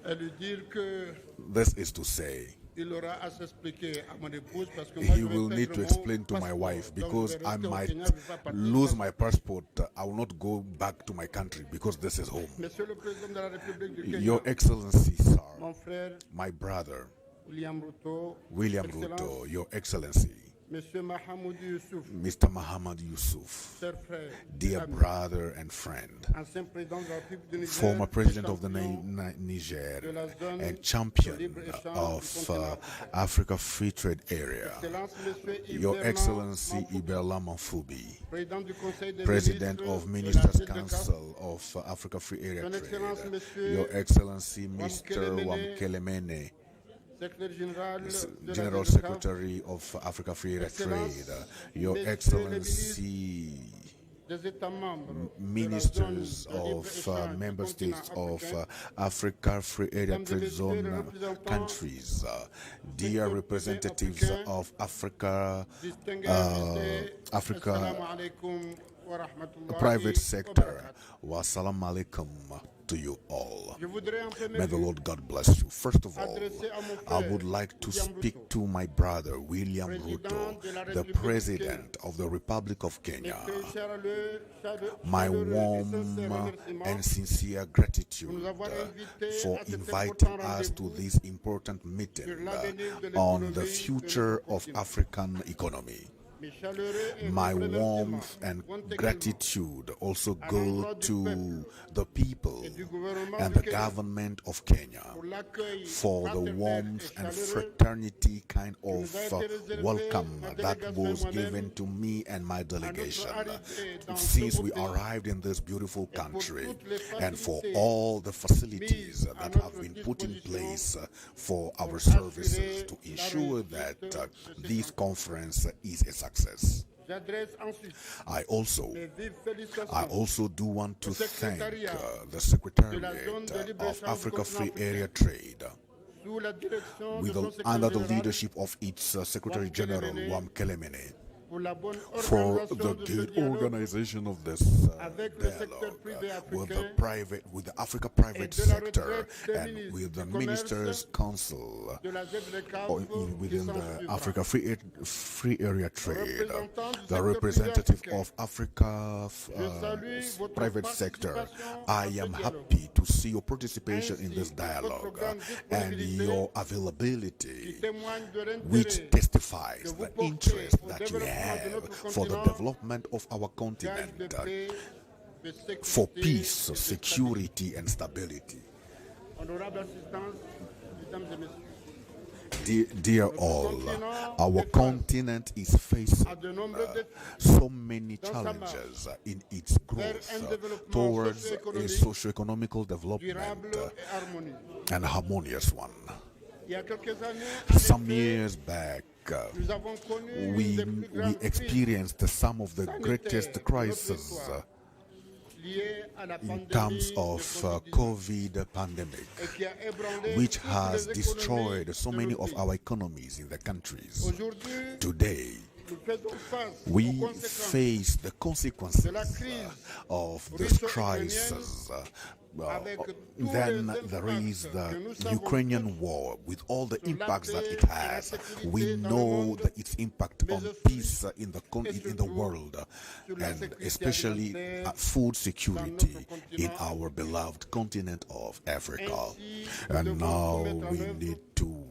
Et lui dire que This is to say, il aura à s'expliquer à mon épouse parce que moi he je vais will need perdre to mon explain to my passeport. wife Donc, because je vais I rester au might Kenya, je vais pas partir. lose my passport. I will not go back to my country because this is home. Monsieur le Président de la République du Kenya, Your Excellency, sir, mon frère my brother, William Ruto, William Excellence, Ruto, Your Excellency, Monsieur Mahamoud Youssouf, Mr. Muhammad Yusuf, cher frère, dear ami, brother and friend, ancien président de la République du Niger, former president of the champion Niger de la zone and de champion libre-échange du of continent africain. Africa Free Trade Area, Excellence, Monsieur Your Iberlan Excellency Mamfouki, Iberla Manfubi, président du Conseil des President ministres of de la Ministers CEDECAF, Council of Africa Free Area Son Excellence, Trade, Monsieur Your Excellency Wamkelemene, Mr. Wamkelemene, secrétaire général de la General CEDECAF, Secretary of Africa Free Area Excellence, Trade, Your Messieurs les Excellency des États membres de la Ministers zone de of libre-échange du member continent states of africain, Africa Free Area Mesdames et Trade Messieurs les Zone représentants countries, dear secteur representatives africain, of Africa, distingués invités, Africa assalamu alaikum wa rahmatullahi private wa sector. barakatuh. Wassalamu alaikum to you all. Je voudrais en premier May the lieu Lord God bless you. First of all, adresser à mon I frère would like to William speak Ruto, to my brother, William Président Ruto, de la the République du President of the Republic of Kenya. My My warm and sincere gratitude for inviting us to this important meeting on the future of African economy. My warmth and gratitude also go to the people and the government of Kenya for the warmth and fraternity kind of welcome that was given to me and my delegation since we arrived in this beautiful country, and for all the facilities that have been put in place for our services to ensure that this conference is a success. I also do want to thank the Secretariat of Africa Free Area Trade under the leadership of its Secretary General Wam Kelemene for the good organization of this dialogue with the Africa private sector and with the Ministers' Council within the Africa Free Area Trade, the representative of Africa private sector. I am happy to see your participation in this dialogue and your availability, which testifies the interest that you have for the development of our continent, for peace, security, and stability. Dear all, our continent is facing so many challenges in its growth towards a socio-economical development and harmonious one. Some years back, we experienced some of the greatest crises in terms of COVID pandemic, which has destroyed so many of our economies in the countries. Today, we face the consequences of this crisis. Then there is the Ukrainian war with all the impacts that it has. We know that its impact on peace in the world, and especially food security in our beloved continent of Africa. And now we need to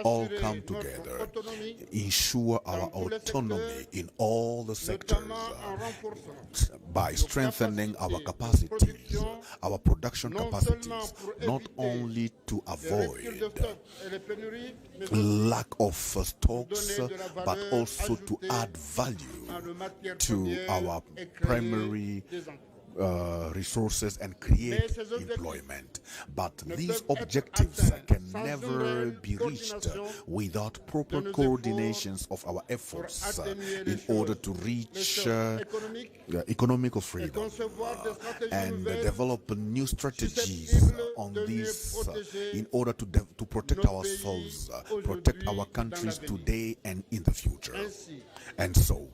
all come together, ensure our autonomy in all the sectors by strengthening our capacities, our production capacities, not only to avoid lack of stocks, but also to add value to our primary resources and create employment. But these objectives can never be reached without proper coordinations of our efforts in order to reach economic freedom and develop new strategies on this in order to protect ourselves, protect our countries today and in the future. And so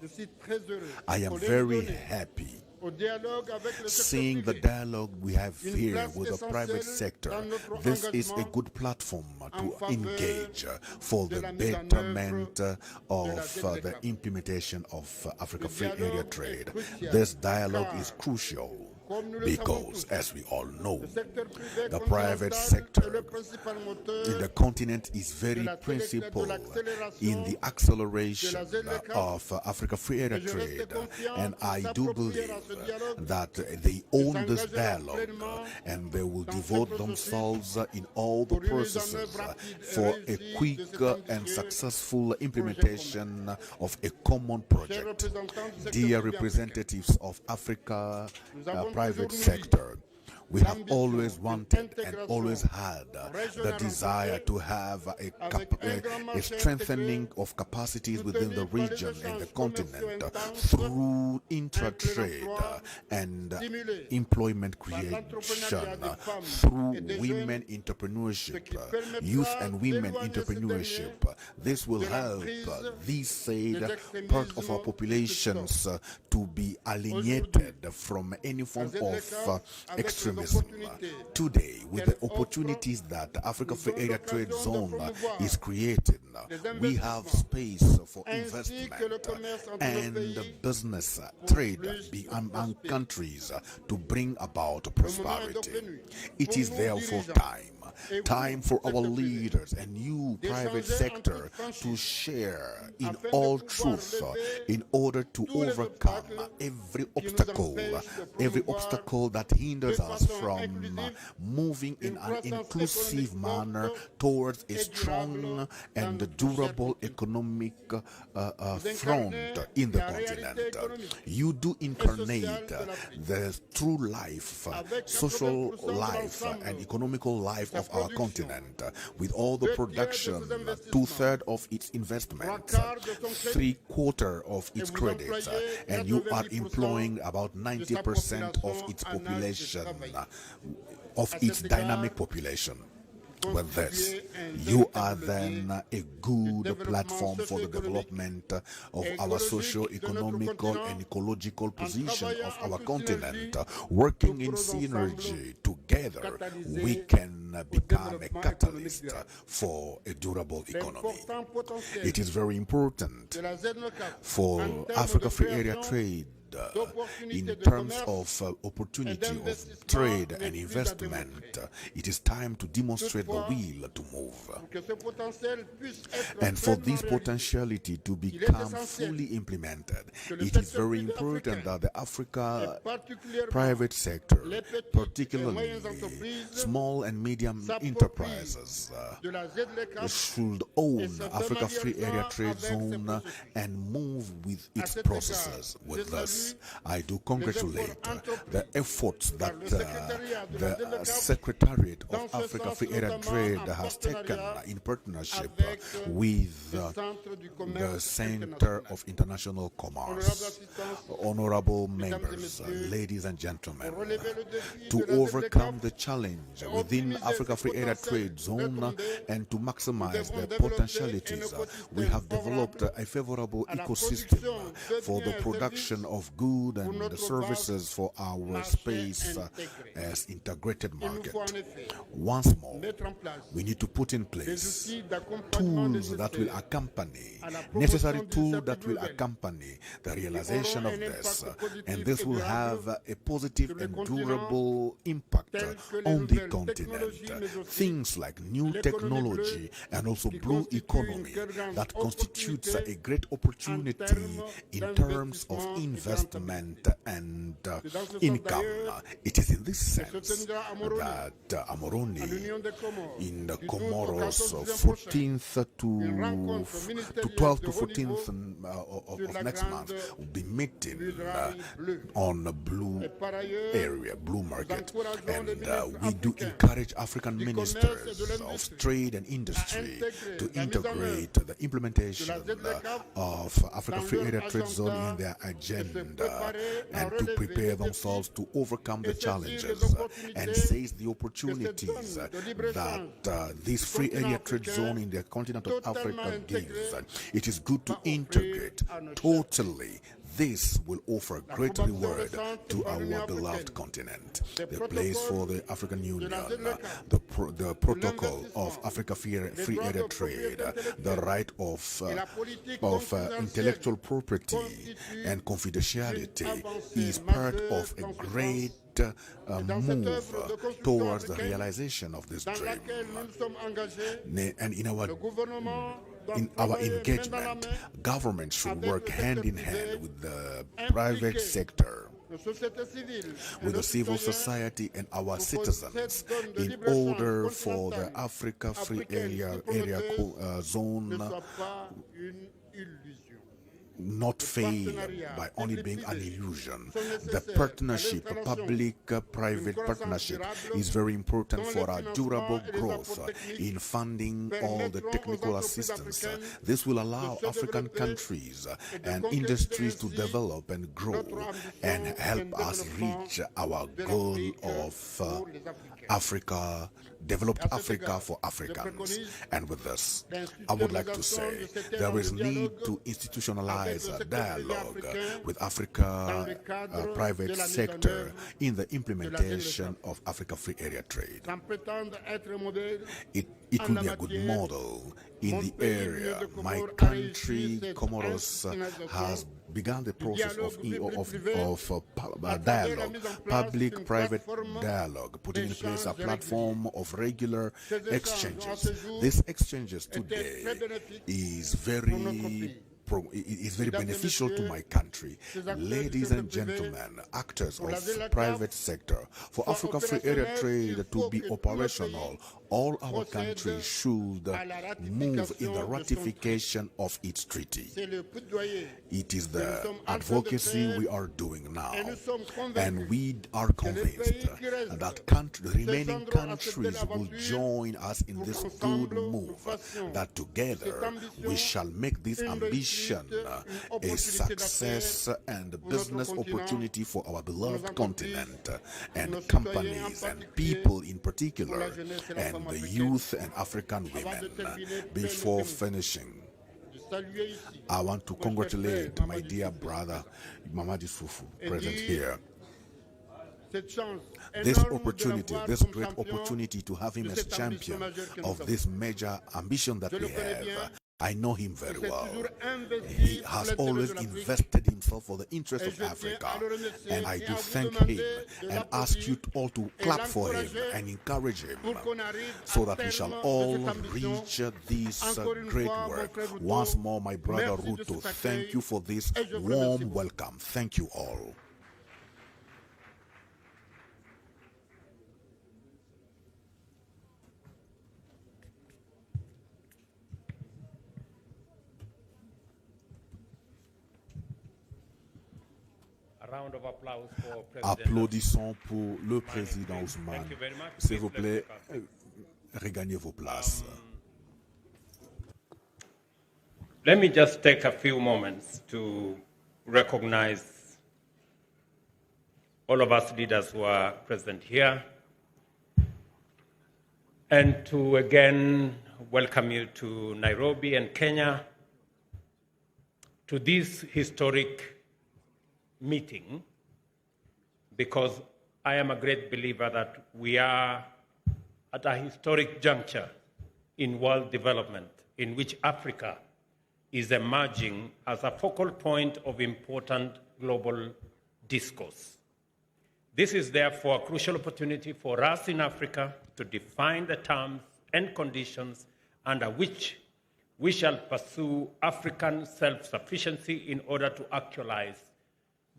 I am very happy seeing the dialogue we have here with the private sector. This is a good platform to engage for the betterment of the implementation of Africa Free Area Trade. This dialogue is crucial because, as we all know, the private sector in the continent is very principal in the acceleration of Africa Free Area Trade, and I do believe that they own this dialogue and they will devote themselves in all the processes for a quick and successful implementation of a common project. Dear representatives of Africa private sector, we have always wanted and always had the desire to have a strengthening of capacities within the region and the continent through intra-trade and employment creation, through women entrepreneurship, youth and women entrepreneurship. This will help these said part of our populations to be alienated from any form of extremism. Today, with the opportunities that the Africa Free Area Trade Zone is creating, we have space for investment and business trade among countries to bring about prosperity. It is therefore time Time for our leaders and you, private sector, to share in all truth in order to overcome every obstacle that hinders us from moving in an inclusive manner towards a strong and durable economic front in the continent. You do incarnate the true life, social life, and economical life of our continent with all the production, 2/3 of its investments, 3/4 of its credits, and you are employing about 90% of its population, of its dynamic population. With this, you are then a good platform for the development of our socio-economical and ecological position of our continent. Working in synergy together, we can become a catalyst for a durable economy. It is very important for Africa Free Area trade in terms of opportunity of trade and investment. It is time to demonstrate the will to move. And for this potentiality to become fully implemented, it is very important that the Africa private sector, particularly small and medium enterprises, should own Africa Free Area Trade Zone and move with its processes. With this, I do congratulate the efforts that the Secretariat of Africa Free Area Trade has taken in partnership with the Center of International Commerce. Honorable members, ladies and gentlemen, to overcome the challenge within Africa Free Area Trade Zone and to maximize their potentialities, we have developed a favorable ecosystem for the production of good and services for our space as integrated market. Once more, we need to put in place tools that will accompany, necessary tools that will accompany the realization of this, and this will have a positive and durable impact on the continent. Things like new technology and also blue economy that constitutes a great opportunity in terms of investment and income. It is in this sense that Amoroni in the Comoros 14th to 12th to 14th of next month will be meeting on the blue area, blue market, and we do encourage African ministers of trade and industry to integrate the implementation of Africa Free Area Trade Zone in their agenda and to prepare themselves to overcome the challenges and seize the opportunities that this free area trade zone in the continent of Africa gives. It is good to integrate totally. This will offer great reward to our beloved continent. The place for the African Union, the protocol of Africa Free Area Trade, the right of intellectual property and confidentiality is part of a great move towards the realization of this dream. And in our engagement, government should work hand in hand with the private sector, with the civil society and our citizens in order for the Africa Free Area Zone not fail by only being an illusion. The partnership, public-private partnership, is very important for our durable growth in funding all the technical assistance. This will allow African countries and industries to develop and grow and help us reach our goal of Africa, developed Africa for Africans. And with this, I would like to say there is need to institutionalize a dialogue with Africa private sector in the implementation of Africa Free Area Trade. It will be a good model in the area. My country, Comoros, has begun the process of dialogue, public-private dialogue, putting in place a platform of regular exchanges. These exchanges today is very beneficial to my country. Ladies and gentlemen, actors of private sector, for Africa Free Area Trade to be operational, all our countries should move in the ratification of its treaty. It is the advocacy we are doing now, and we are convinced that remaining countries will join us in this good move, that together we shall make this ambition a success and business opportunity for our beloved continent and companies and people in particular, and the youth and African women. Before finishing, I want to congratulate my dear brother Mamadi Sufu, present here. This opportunity, this great opportunity to have him as champion of this major ambition that we have. I know him very well. He has always invested himself for the interest of Africa, and I do thank him and ask you all to clap for him and encourage him so that we shall all reach this great work. Once more, my brother Ruto, thank you for this warm welcome. Thank you all. Round of applause for President. Applaudissons pour le président Ousmane. S'il vous plaît, regagnez vos places. Let me just take a few moments to recognize all of us leaders who are present here, and to again welcome you to Nairobi and Kenya, to this historic meeting, because I am a great believer that we are at a historic juncture in world development in which Africa is emerging as a focal point of important global discourse. This is therefore a crucial opportunity for us in Africa to define the terms and conditions under which we shall pursue African self-sufficiency in order to actualize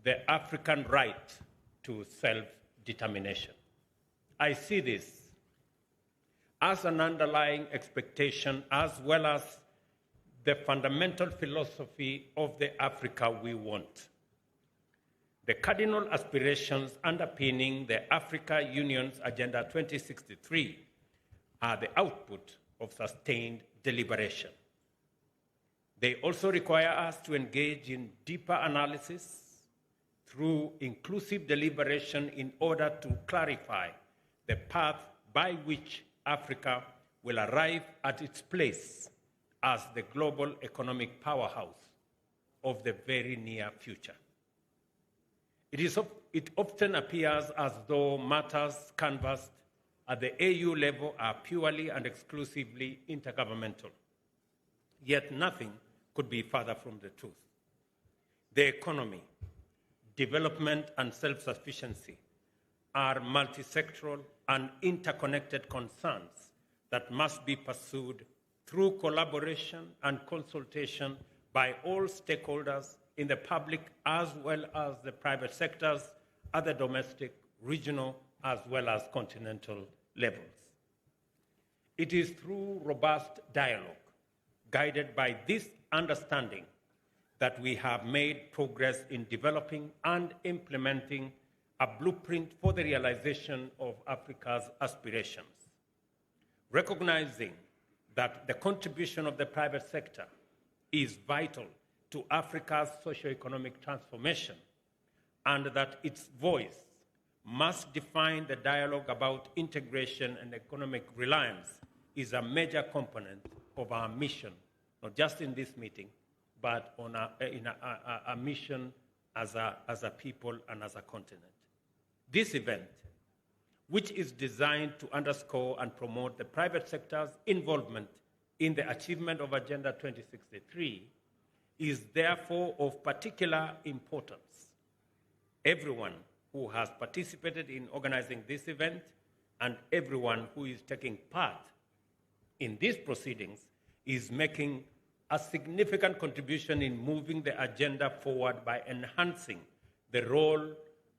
the African right to self-determination. I see this as an underlying expectation as well as the fundamental philosophy of the Africa we want. The cardinal aspirations underpinning the Africa Union's Agenda 2063 are the output of sustained deliberation. They also require us to engage in deeper analysis through inclusive deliberation in order to clarify the path by which Africa will arrive at its place as the global economic powerhouse of the very near future. It often appears as though matters canvassed at the AU level are purely and exclusively intergovernmental. Yet nothing could be further from the truth. The economy, development, and self-sufficiency are multisectoral and interconnected concerns that must be pursued through collaboration and consultation by all stakeholders in the public as well as the private sectors at the domestic, regional, as well as continental levels. It is through robust dialogue, guided by this understanding, that we have made progress in developing and implementing a blueprint for the realization of Africa's aspirations. Recognizing that the contribution of the private sector is vital to Africa's socio-economic transformation, and that its voice must define the dialogue about integration and economic reliance, is a major component of our mission, not just in this meeting, but on a mission as a people and as a continent. This event which is designed to underscore and promote the private sector's involvement in the achievement of Agenda 2063, is therefore of particular importance. Everyone who has participated in organizing this event and everyone who is taking part in these proceedings is making a significant contribution in moving the agenda forward by enhancing the role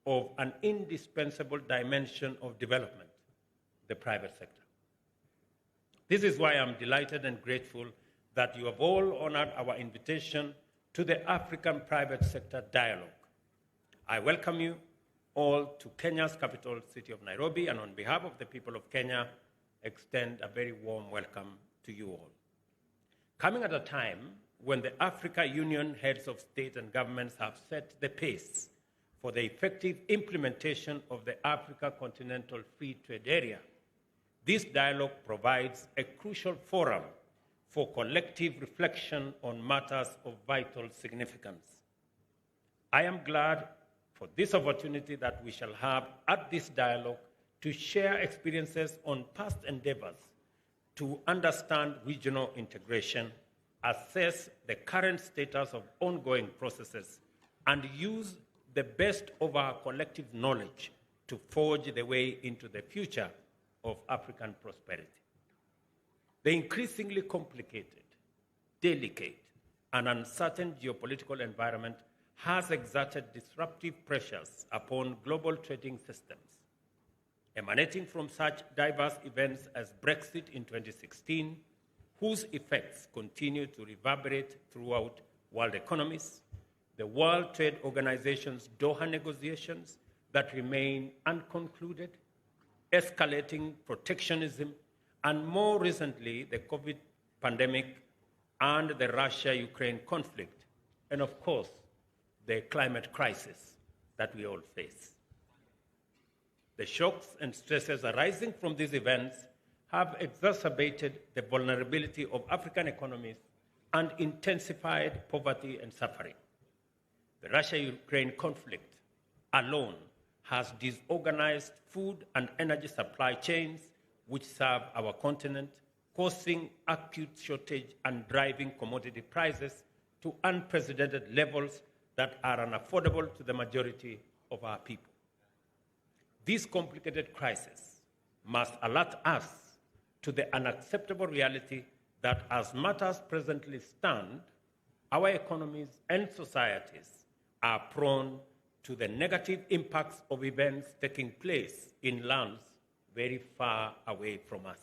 of an indispensable dimension of development, the private sector. This is why I'm delighted and grateful that you have all honored our invitation to the African Private Sector Dialogue. I welcome you all to Kenya's capital city of Nairobi, and on behalf of the people of Kenya, extend a very warm welcome to you all. Coming at a time when the Africa Union heads of state and governments have set the pace for the effective implementation of the Africa Continental Free Trade Area, this dialogue provides a crucial forum for collective reflection on matters of vital significance. I am glad for this opportunity that we shall have at this dialogue to share experiences on past endeavors, to understand regional integration, assess the current status of ongoing processes, and use the best of our collective knowledge to forge the way into the future of African prosperity. The increasingly complicated, delicate, and uncertain geopolitical environment has exerted disruptive pressures upon global trading systems. Emanating from such diverse events as Brexit in 2016, whose effects continue to reverberate throughout world economies, the World Trade Organization's Doha negotiations that remain unconcluded, escalating protectionism, and more recently, the COVID pandemic and the Russia-Ukraine conflict, and of course, the climate crisis that we all face. The shocks and stresses arising from these events have exacerbated the vulnerability of African economies and intensified poverty and suffering. The Russia-Ukraine conflict alone has disorganized food and energy supply chains which serve our continent, causing acute shortage and driving commodity prices to unprecedented levels that are unaffordable to the majority of our people. This complicated crisis must alert us to the unacceptable reality that as matters presently stand, our economies and societies are prone to the negative impacts of events taking place in lands very far away from us.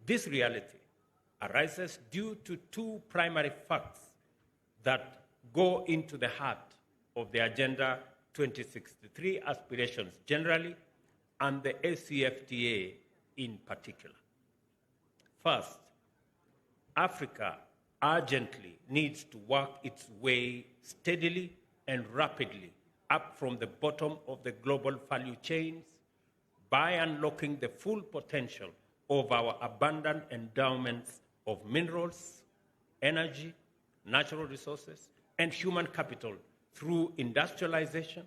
This reality arises due to two primary facts that go into the heart of the Agenda 2063 aspirations generally and the ACFTA in particular. First, Africa urgently needs to work its way steadily and rapidly up from the bottom of the global value chains by unlocking the full potential of our abundant endowments of minerals, energy, natural resources, and human capital through industrialization,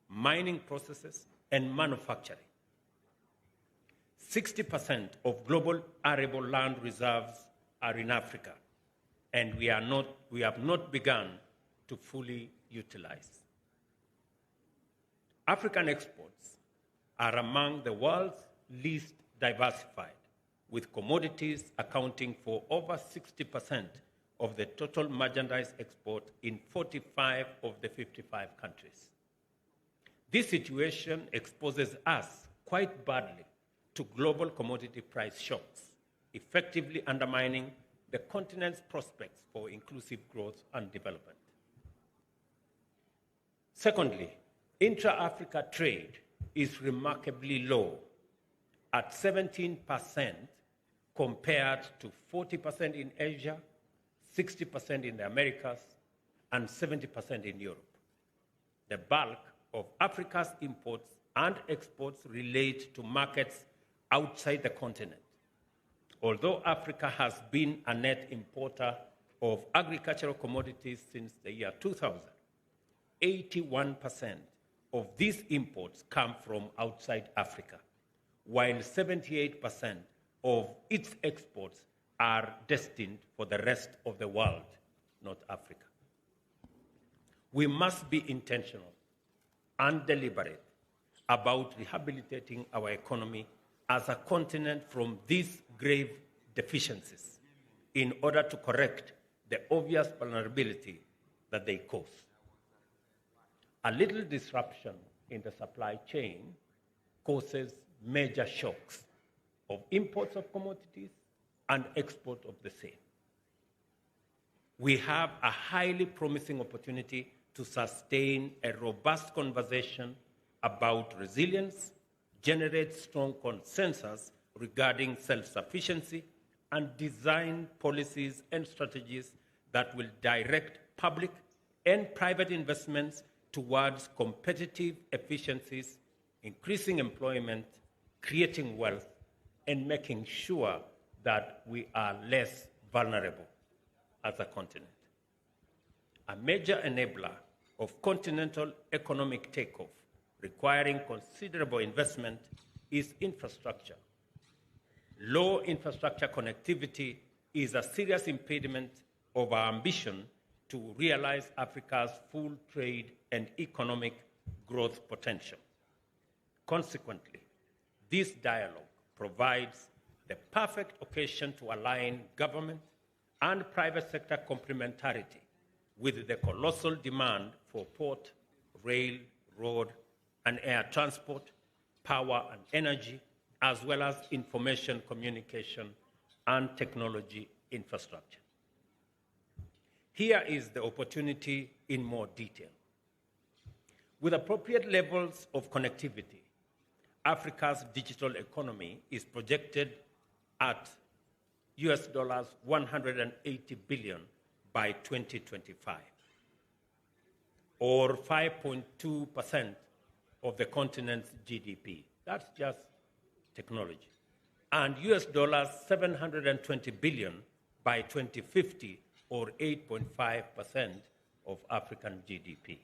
mining processes, and manufacturing. 60% of global arable land reserves are in Africa, and we have not begun to fully utilize. African exports are among the world's least diversified, with commodities accounting for over 60% of the total merchandise export in 45 of the 55 countries. This situation exposes us quite badly to global commodity price shocks, effectively undermining the continent's prospects for inclusive growth and development. Secondly, intra-Africa trade is remarkably low, at 17% compared to 40% in Asia, 60% in the Americas, and 70% in Europe. The bulk of Africa's imports and exports relate to markets outside the continent. Although Africa has been a net importer of agricultural commodities since the year 2000, 81% of these imports come from outside Africa, while 78% of its exports are destined for the rest of the world, not Africa. We must be intentional and deliberate about rehabilitating our economy as a continent from these grave deficiencies in order to correct the obvious vulnerability that they cause. A little disruption in the supply chain causes major shocks of imports of commodities and export of the same. We have a highly promising opportunity to sustain a robust conversation about resilience, generate strong consensus regarding self-sufficiency, and design policies and strategies that will direct public and private investments towards competitive efficiencies, increasing employment, creating wealth, and making sure that we are less vulnerable as a continent. A major enabler of continental economic takeoff requiring considerable investment is infrastructure. Low infrastructure connectivity is a serious impediment of our ambition to realize Africa's full trade and economic growth potential. Consequently, this dialogue provides the perfect occasion to align government and private sector complementarity with the colossal demand for port, rail, road, and air transport, power and energy, as well as information, communication, and technology infrastructure. Here is the opportunity in more detail. With appropriate levels of connectivity, Africa's digital economy is projected at US $180 billion by 2025, or 5.2% of the continent's GDP. That's just technology. And US $720 billion by 2050, or 8.5% of African GDP.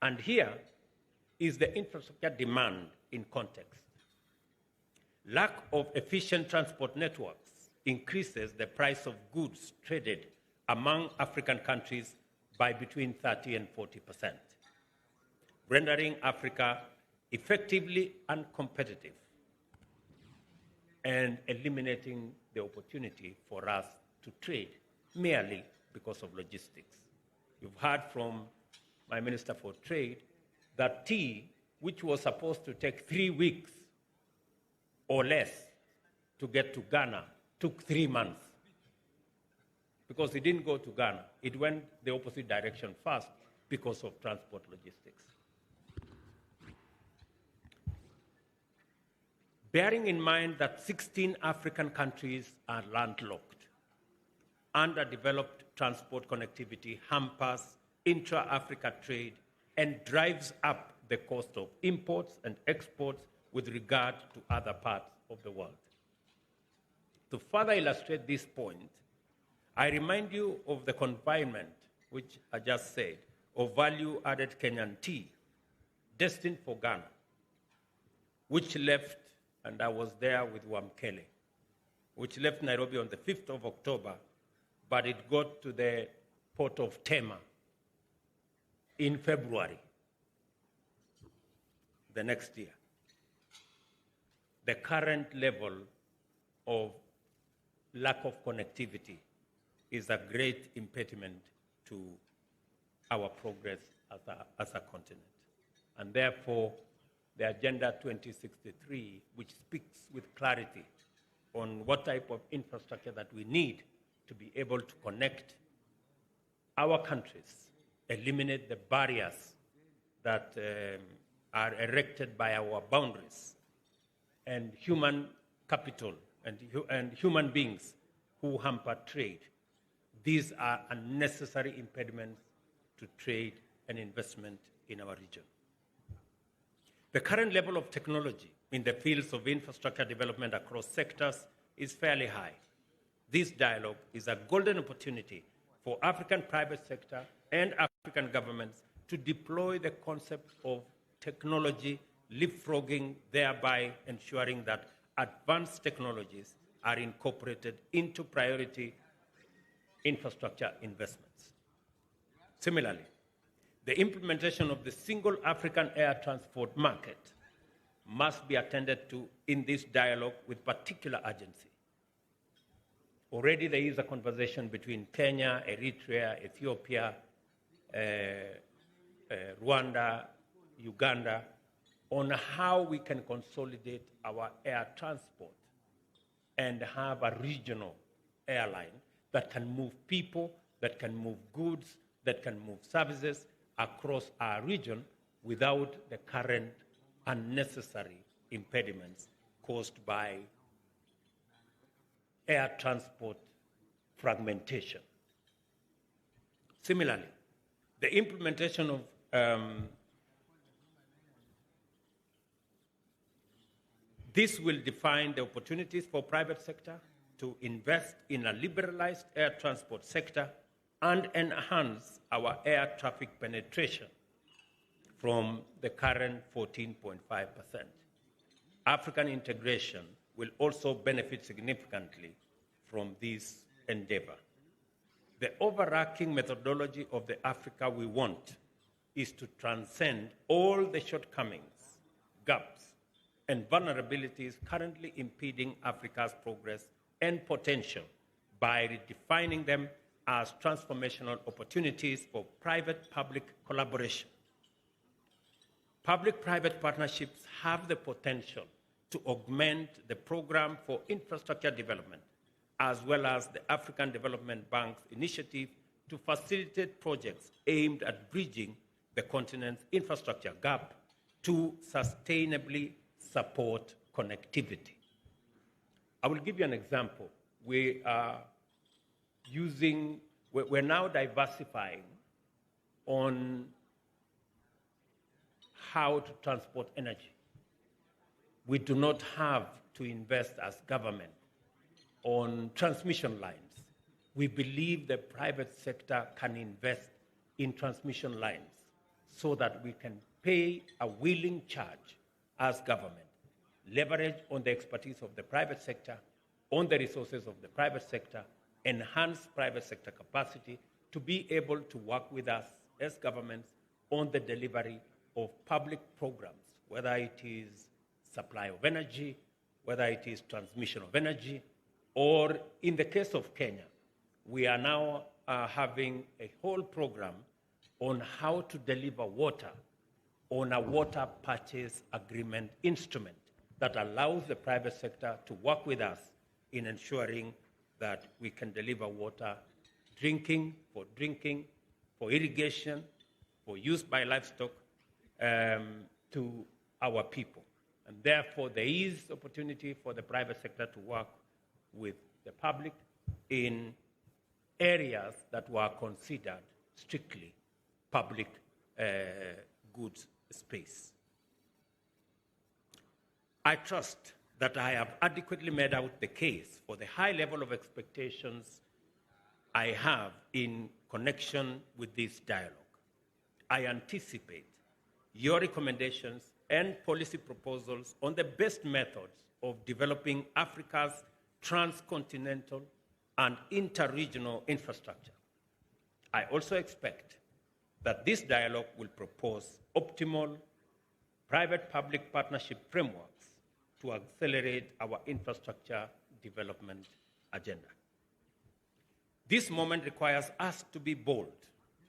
And here is the infrastructure demand in context. Lack of efficient transport networks increases the price of goods traded among African countries by between 30 and 40%, rendering Africa effectively uncompetitive and eliminating the opportunity for us to trade merely because of logistics. You've heard from my Minister for Trade that tea, which was supposed to take 3 weeks or less to get to Ghana, took 3 months. Because it didn't go to Ghana. It went the opposite direction first because of transport logistics. Bearing in mind that 16 African countries are landlocked, underdeveloped transport connectivity hampers intra-Africa trade and drives up the cost of imports and exports with regard to other parts of the world. To further illustrate this point, I remind you of the confinement, which I just said, of value-added Kenyan tea, destined for Ghana, which left, and I was there with Wamkele, which left Nairobi on the 5th of October, but it got to the port of Tema in February the next year. The current level of lack of connectivity is a great impediment to our progress as a continent. And therefore, the Agenda 2063, which speaks with clarity on what type of infrastructure that we need to be able to connect our countries, eliminate the barriers that are erected by our boundaries, and human capital and human beings who hamper trade. These are unnecessary impediments to trade and investment in our region. The current level of technology in the fields of infrastructure development across sectors is fairly high. This dialogue is a golden opportunity for African private sector and African governments to deploy the concept of technology leapfrogging, thereby ensuring that advanced technologies are incorporated into priority infrastructure investments. Similarly, the implementation of the single African air transport market must be attended to in this dialogue with particular urgency. Already there is a conversation between Kenya, Eritrea, Ethiopia, Rwanda, Uganda, on how we can consolidate our air transport and have a regional airline that can move people, that can move goods, that can move services across our region without the current unnecessary impediments caused by air transport fragmentation. Similarly, the implementation of this will define the opportunities for private sector to invest in a liberalized air transport sector and enhance our air traffic penetration from the current 14.5%. African integration will also benefit significantly from this endeavor. The overarching methodology of the Africa we want is to transcend all the shortcomings, gaps, and vulnerabilities currently impeding Africa's progress and potential by redefining them as transformational opportunities for private-public collaboration. Public-private partnerships have the potential to augment the program for infrastructure development, as well as the African Development Bank's initiative to facilitate projects aimed at bridging the continent's infrastructure gap to sustainably support connectivity. I will give you an example. We're now diversifying on how to transport energy. We do not have to invest as government on transmission lines. We believe the private sector can invest in transmission lines so that we can pay a willing charge as government, leverage on the expertise of the private sector, on the resources of the private sector, enhance private sector capacity to be able to work with us as governments on the delivery of public programs, whether it is supply of energy, whether it is transmission of energy, or in the case of Kenya, we are now having a whole program on how to deliver water on a water purchase agreement instrument that allows the private sector to work with us in ensuring that we can deliver water, drinking, for irrigation, for use by livestock, to our people. And therefore, there is opportunity for the private sector to work with the public in areas that were considered strictly public goods space. I trust that I have adequately made out the case for the high level of expectations I have in connection with this dialogue. I anticipate your recommendations and policy proposals on the best methods of developing Africa's transcontinental and interregional infrastructure. I also expect that this dialogue will propose optimal private-public partnership frameworks to accelerate our infrastructure development agenda. This moment requires us to be bold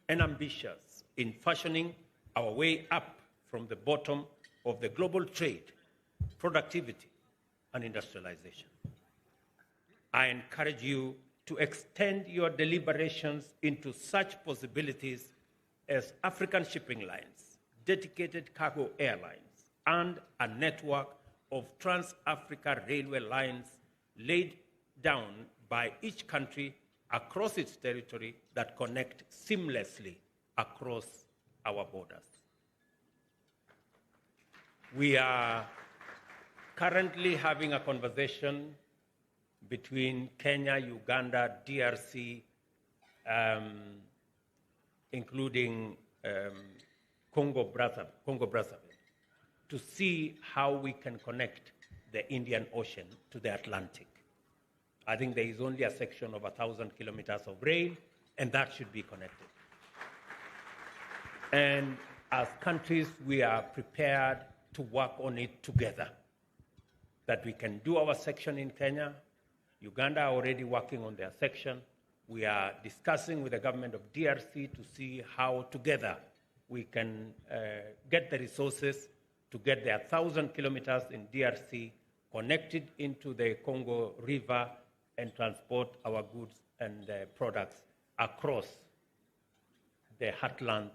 and ambitious in fashioning our way up from the bottom of the global trade, productivity, and industrialization. I encourage you to extend your deliberations into such possibilities as African shipping lines, dedicated cargo airlines, and a network of trans-Africa railway lines laid down by each country across its territory that connect seamlessly across our borders. We are currently having a conversation between Kenya, Uganda, DRC, including Congo Brazzaville, to see how we can connect the Indian Ocean to the Atlantic. I think there is only a section of 1,000 kilometers of rail, and that should be connected. And as countries, we are prepared to work on it together, that we can do our section in Kenya. Uganda are already working on their section. We are discussing with the government of DRC to see how together we can get the resources to get the 1,000 kilometers in DRC connected into the Congo River and transport our goods and products across the heartland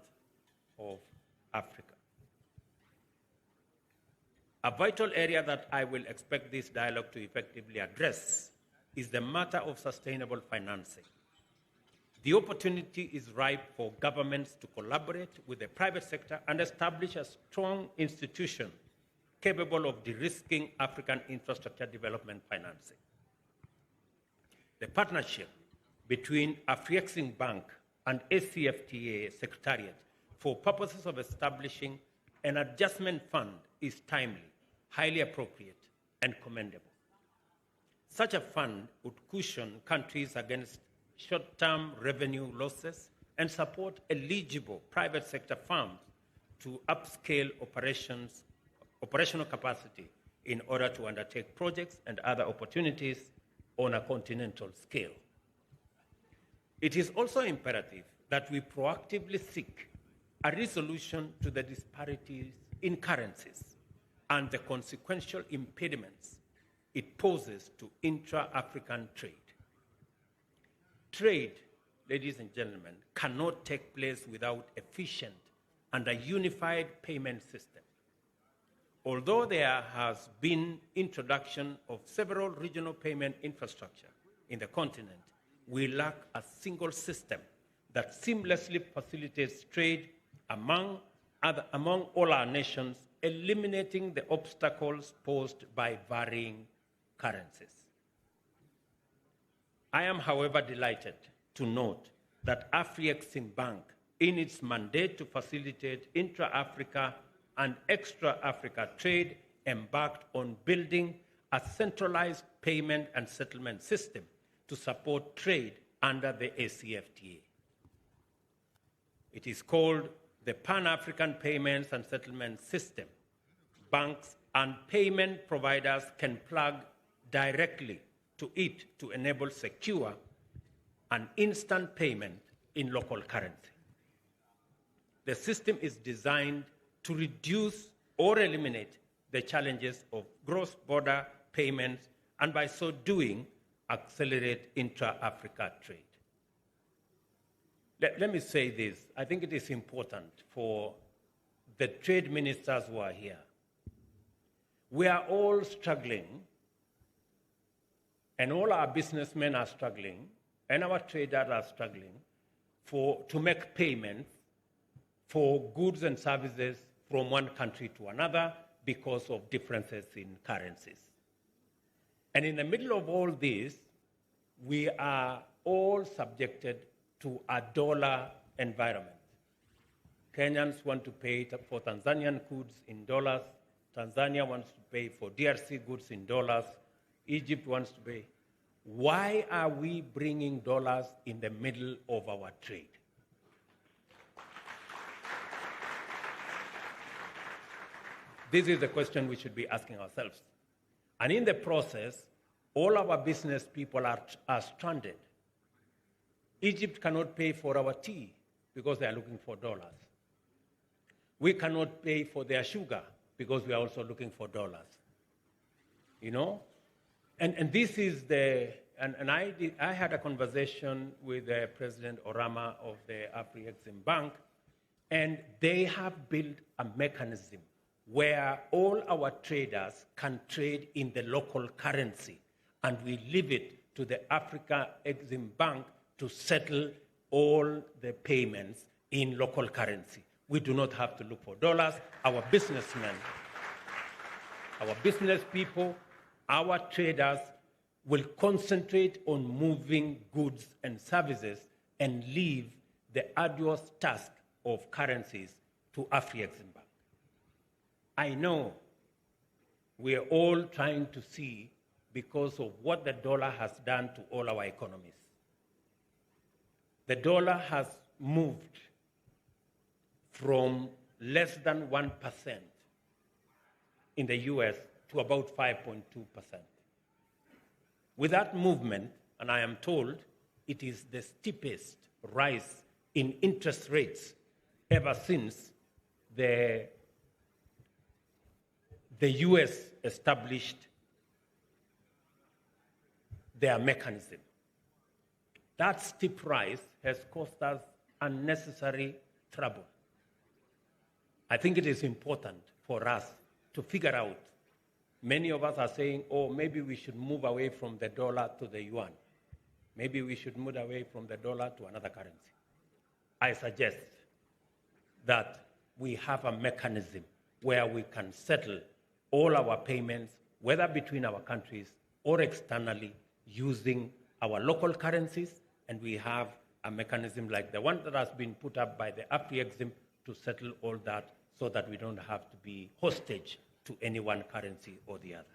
of Africa. A vital area that I will expect this dialogue to effectively address is the matter of sustainable financing. The opportunity is ripe for governments to collaborate with the private sector and establish a strong institution capable of de-risking African infrastructure development financing. The partnership between Afreximbank and ACFTA Secretariat for purposes of establishing an adjustment fund is timely, highly appropriate, and commendable. Such a fund would cushion countries against short-term revenue losses and support eligible private sector firms to upscale operational capacity in order to undertake projects and other opportunities on a continental scale. It is also imperative that we proactively seek a resolution to the disparities in currencies and the consequential impediments it poses to intra-African trade. Trade, ladies and gentlemen, cannot take place without efficient and a unified payment system. Although there has been introduction of several regional payment infrastructure in the continent, we lack a single system that seamlessly facilitates trade among all our nations, eliminating the obstacles posed by varying currencies. I am, however, delighted to note that Afreximbank, in its mandate to facilitate intra-Africa and extra-Africa trade, embarked on building a centralized payment and settlement system to support trade under the ACFTA. It is called the Pan-African Payments and Settlement System. Banks and payment providers can plug directly to it to enable secure and instant payment in local currency. The system is designed to reduce or eliminate the challenges of cross-border payments and by so doing, accelerate intra-Africa trade. Let me say this. I think it is important for the trade ministers who are here. We are all struggling, and all our businessmen are struggling, and our traders are struggling to make payments for goods and services from one country to another because of differences in currencies. And in the middle of all this, we are all subjected to a dollar environment. Kenyans want to pay for Tanzanian goods in dollars. Tanzania wants to pay for DRC goods in dollars. Egypt wants to pay. Why are we bringing dollars in the middle of our trade? This is the question we should be asking ourselves. And in the process, all our business people are stranded. Egypt cannot pay for our tea because they are looking for dollars. We cannot pay for their sugar because we are also looking for dollars. You know? And this is I had a conversation with President Orama of the Afreximbank, and they have built a mechanism where all our traders can trade in the local currency, and we leave it to the Afreximbank to settle all the payments in local currency. We do not have to look for dollars. Our businessmen, our business people, our traders will concentrate on moving goods and services and leave the arduous task of currencies to Afrexim Bank. I know we are all trying to see because of what the dollar has done to all our economies. The dollar has moved from less than 1% in the US to about 5.2%. With that movement, and I am told it is the steepest rise in interest rates ever since the US established their mechanism. That steep rise has caused us unnecessary trouble. I think it is important for us to figure out. Many of us are saying, oh, maybe we should move away from the dollar to the yuan. Maybe we should move away from the dollar to another currency. I suggest that we have a mechanism where we can settle all our payments, whether between our countries or externally, using our local currencies, and we have a mechanism like the one that has been put up by the Afrexim to settle all that so that we don't have to be hostage to any one currency or the other.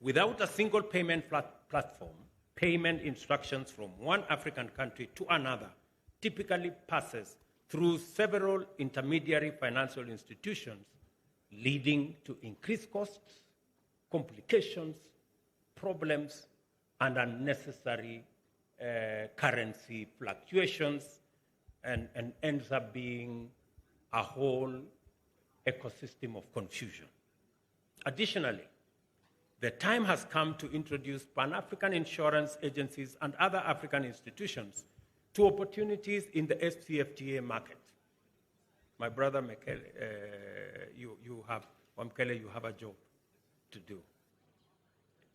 Without a single payment platform, payment instructions from one African country to another typically passes through several intermediary financial institutions, leading to increased costs, complications, problems, and unnecessary currency fluctuations, and ends up being a whole ecosystem of confusion. Additionally, the time has come to introduce Pan-African insurance agencies and other African institutions to opportunities in the SCFTA market. My brother Mekele, you have a job to do.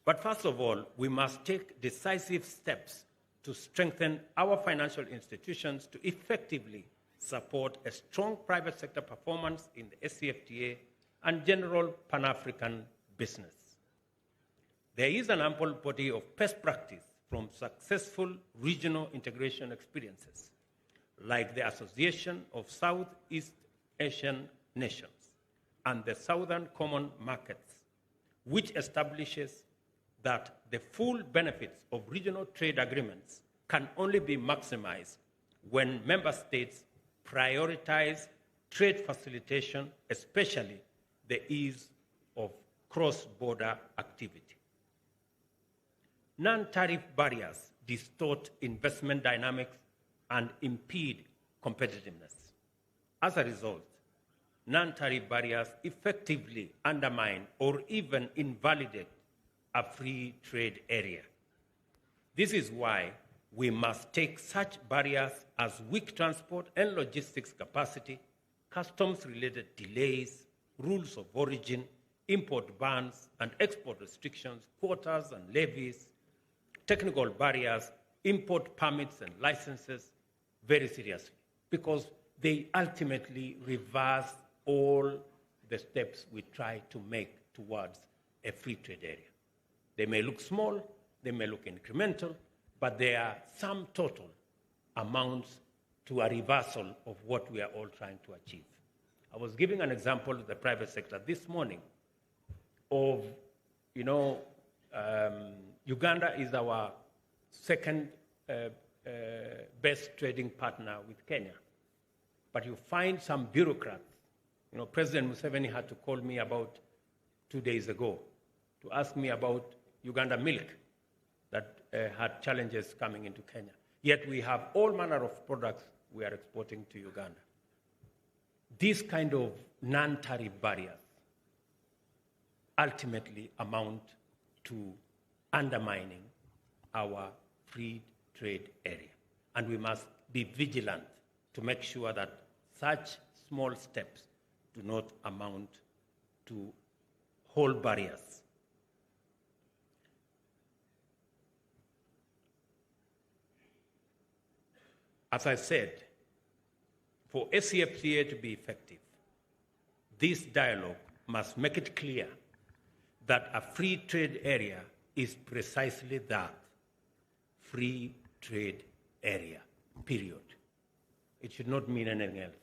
But first of all, we must take decisive steps to strengthen our financial institutions to effectively support a strong private sector performance in the SCFTA and general Pan-African business. There is an ample body of best practice from successful regional integration experiences, like the Association of Southeast Asian Nations and the Southern Common Markets, which establishes that the full benefits of regional trade agreements can only be maximized when member states prioritize trade facilitation, especially the ease of cross-border activity. Non-tariff barriers distort investment dynamics and impede competitiveness. As a result, non-tariff barriers effectively undermine or even invalidate a free trade area. This is why we must take such barriers as weak transport and logistics capacity, customs-related delays, rules of origin, import bans and export restrictions, quotas and levies, technical barriers, import permits and licenses very seriously, because they ultimately reverse all the steps we try to make towards a free trade area. They may look small, they may look incremental, but they are sum total amounts to a reversal of what we are all trying to achieve. I was giving an example of the private sector this morning of, Uganda is our second best trading partner with Kenya. But you find some bureaucrats. President Museveni had to call me about 2 days ago to ask me about Uganda milk that had challenges coming into Kenya. Yet we have all manner of products we are exporting to Uganda. These kind of non-tariff barriers ultimately amount to undermining our free trade area. And we must be vigilant to make sure that such small steps do not amount to whole barriers. As I said, for SCFTA to be effective, this dialogue must make it clear that a free trade area is precisely that, free trade area. period. It should not mean anything else.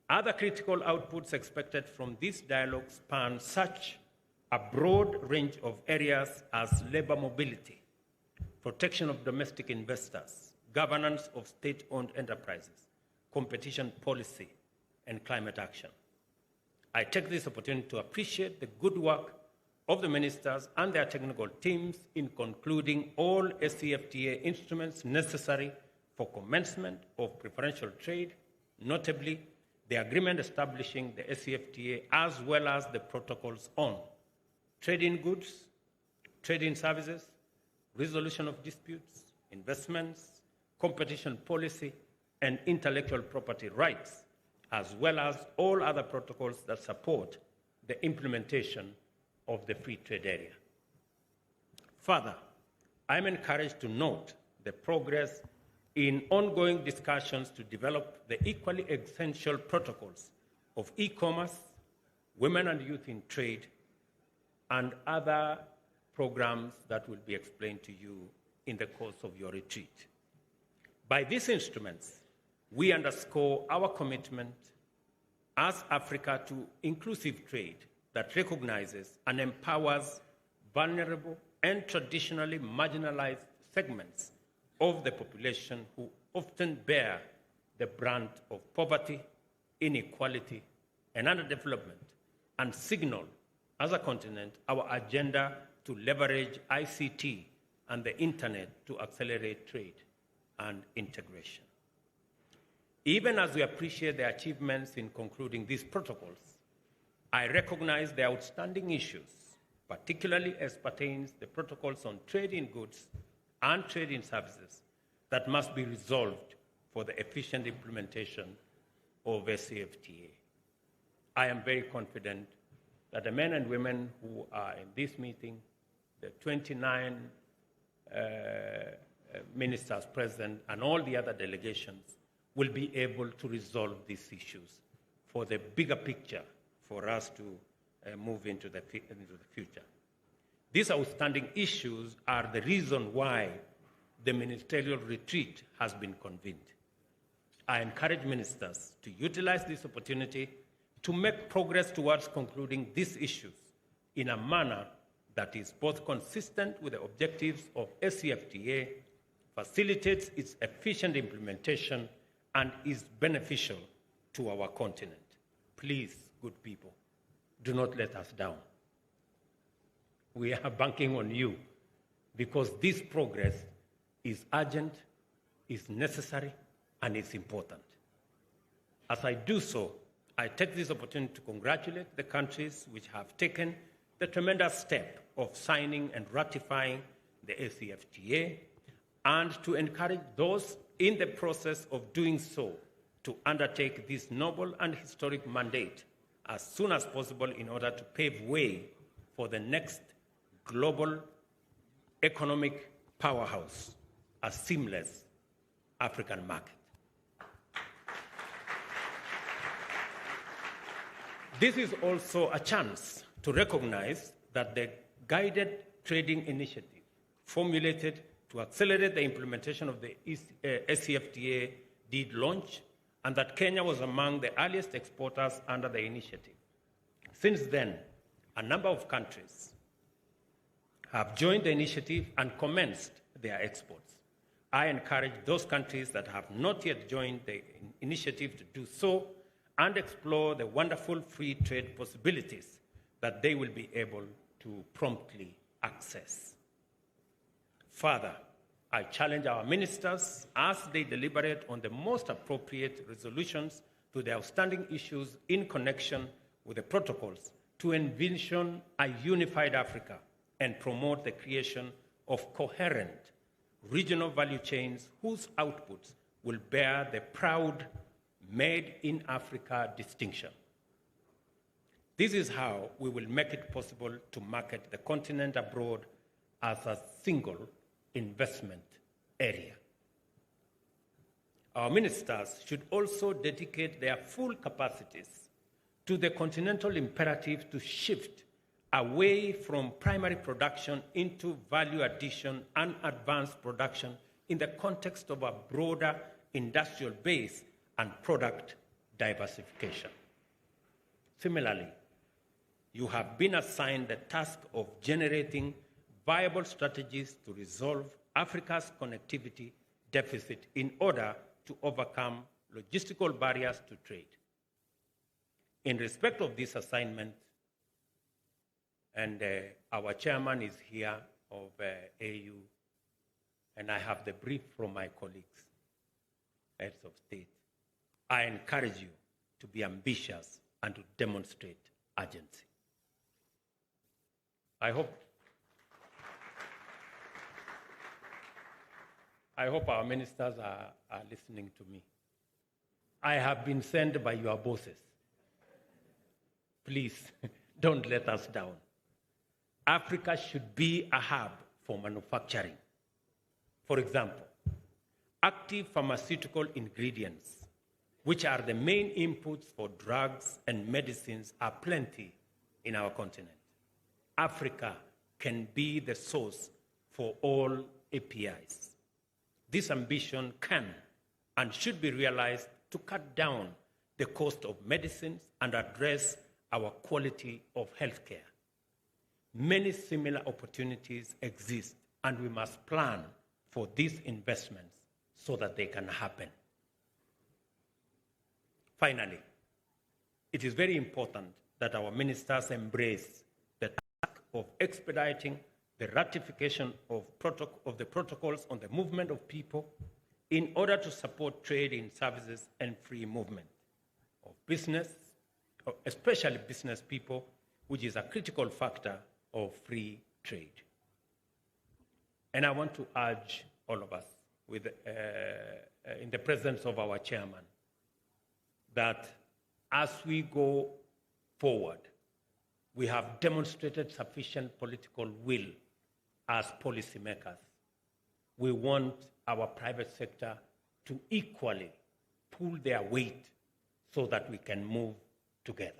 Other critical outputs expected from this dialogue span such a broad range of areas as labor mobility, protection of domestic investors, governance of state-owned enterprises, competition policy, and climate action. I take this opportunity to appreciate the good work of the ministers and their technical teams in concluding all SCFTA instruments necessary for commencement of preferential trade, notably the agreement establishing the SCFTA as well as the protocols on trade in goods, trade in services, resolution of disputes, investments, competition policy, and intellectual property rights, as well as all other protocols that support the implementation of the free trade area. Further, I am encouraged to note the progress in ongoing discussions to develop the equally essential protocols of e-commerce, women and youth in trade, and other programs that will be explained to you in the course of your retreat. By these instruments, we underscore our commitment as Africa to inclusive trade that recognizes and empowers vulnerable and traditionally marginalized segments of the population who often bear the brunt of poverty, inequality, and underdevelopment, and signal as a continent our agenda to leverage ICT and the internet to accelerate trade and integration. Even as we appreciate the achievements in concluding these protocols, I recognize the outstanding issues, particularly as pertains the protocols on trade in goods and trade in services, that must be resolved for the efficient implementation of SCFTA. I am very confident that the men and women who are in this meeting, the 29 ministers present, and all the other delegations will be able to resolve these issues for the bigger picture for us to move into the future. These outstanding issues are the reason why the ministerial retreat has been convened. I encourage ministers to utilize this opportunity to make progress towards concluding these issues in a manner that is both consistent with the objectives of SCFTA, facilitates its efficient implementation, and is beneficial to our continent. Please, good people, do not let us down. We are banking on you because this progress is urgent, is necessary, and is important. As I do so, I take this opportunity to congratulate the countries which have taken the tremendous step of signing and ratifying the ACFTA, and to encourage those in the process of doing so to undertake this noble and historic mandate as soon as possible in order to pave way for the next global economic powerhouse, a seamless African market. This is also a chance to recognize that the guided trading initiative formulated to accelerate the implementation of the SCFTA did launch, and that Kenya was among the earliest exporters under the initiative. Since then, a number of countries have joined the initiative and commenced their exports. I encourage those countries that have not yet joined the initiative to do so and explore the wonderful free trade possibilities that they will be able to promptly access. Further, I challenge our ministers as they deliberate on the most appropriate resolutions to the outstanding issues in connection with the protocols to envision a unified Africa and promote the creation of coherent regional value chains whose outputs will bear the proud Made in Africa distinction. This is how we will make it possible to market the continent abroad as a single investment area. Our ministers should also dedicate their full capacities to the continental imperative to shift away from primary production into value addition and advanced production in the context of a broader industrial base and product diversification. Similarly, you have been assigned the task of generating viable strategies to resolve Africa's connectivity deficit in order to overcome logistical barriers to trade. In respect of this assignment, and our chairman is here of AU, and I have the brief from my colleagues, heads of state, I encourage you to be ambitious and to demonstrate urgency. I hope our ministers are listening to me. I have been sent by your bosses. Please, don't let us down. Africa should be a hub for manufacturing. For example, active pharmaceutical ingredients, which are the main inputs for drugs and medicines, are plenty in our continent. Africa can be the source for all APIs. This ambition can and should be realized to cut down the cost of medicines and address our quality of healthcare. Many similar opportunities exist, and we must plan for these investments so that they can happen. Finally, it is very important that our ministers embrace the task of expediting the ratification of the protocols on the movement of people in order to support trade in services and free movement of business, especially business people, which is a critical factor of free trade. And I want to urge all of us, in the presence of our chairman, that as we go forward, we have demonstrated sufficient political will as policymakers. We want our private sector to equally pull their weight so that we can move together.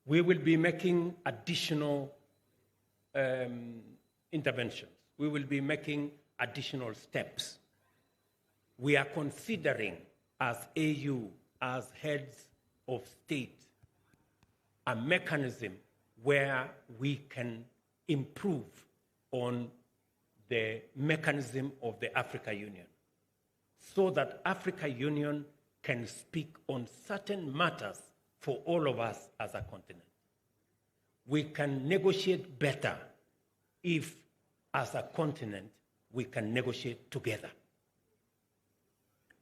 We will be making additional interventions. We will be making additional steps. We are considering, as AU, as heads of state, a mechanism where we can improve on the mechanism of the Africa Union, so that Africa Union can speak on certain matters for all of us as a continent. We can negotiate better if, as a continent, we can negotiate together.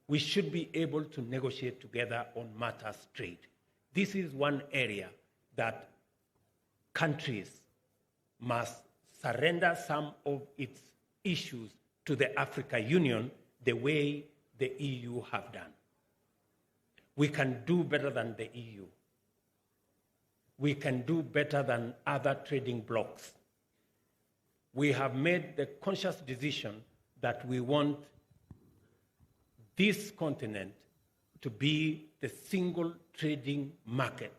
We should be able to negotiate together on matters trade. This is one area that countries must surrender some of its issues to the Africa Union the way the EU have done. We can do better than the EU. We can do better than other trading blocs. We have made the conscious decision that we want this continent to be the single trading market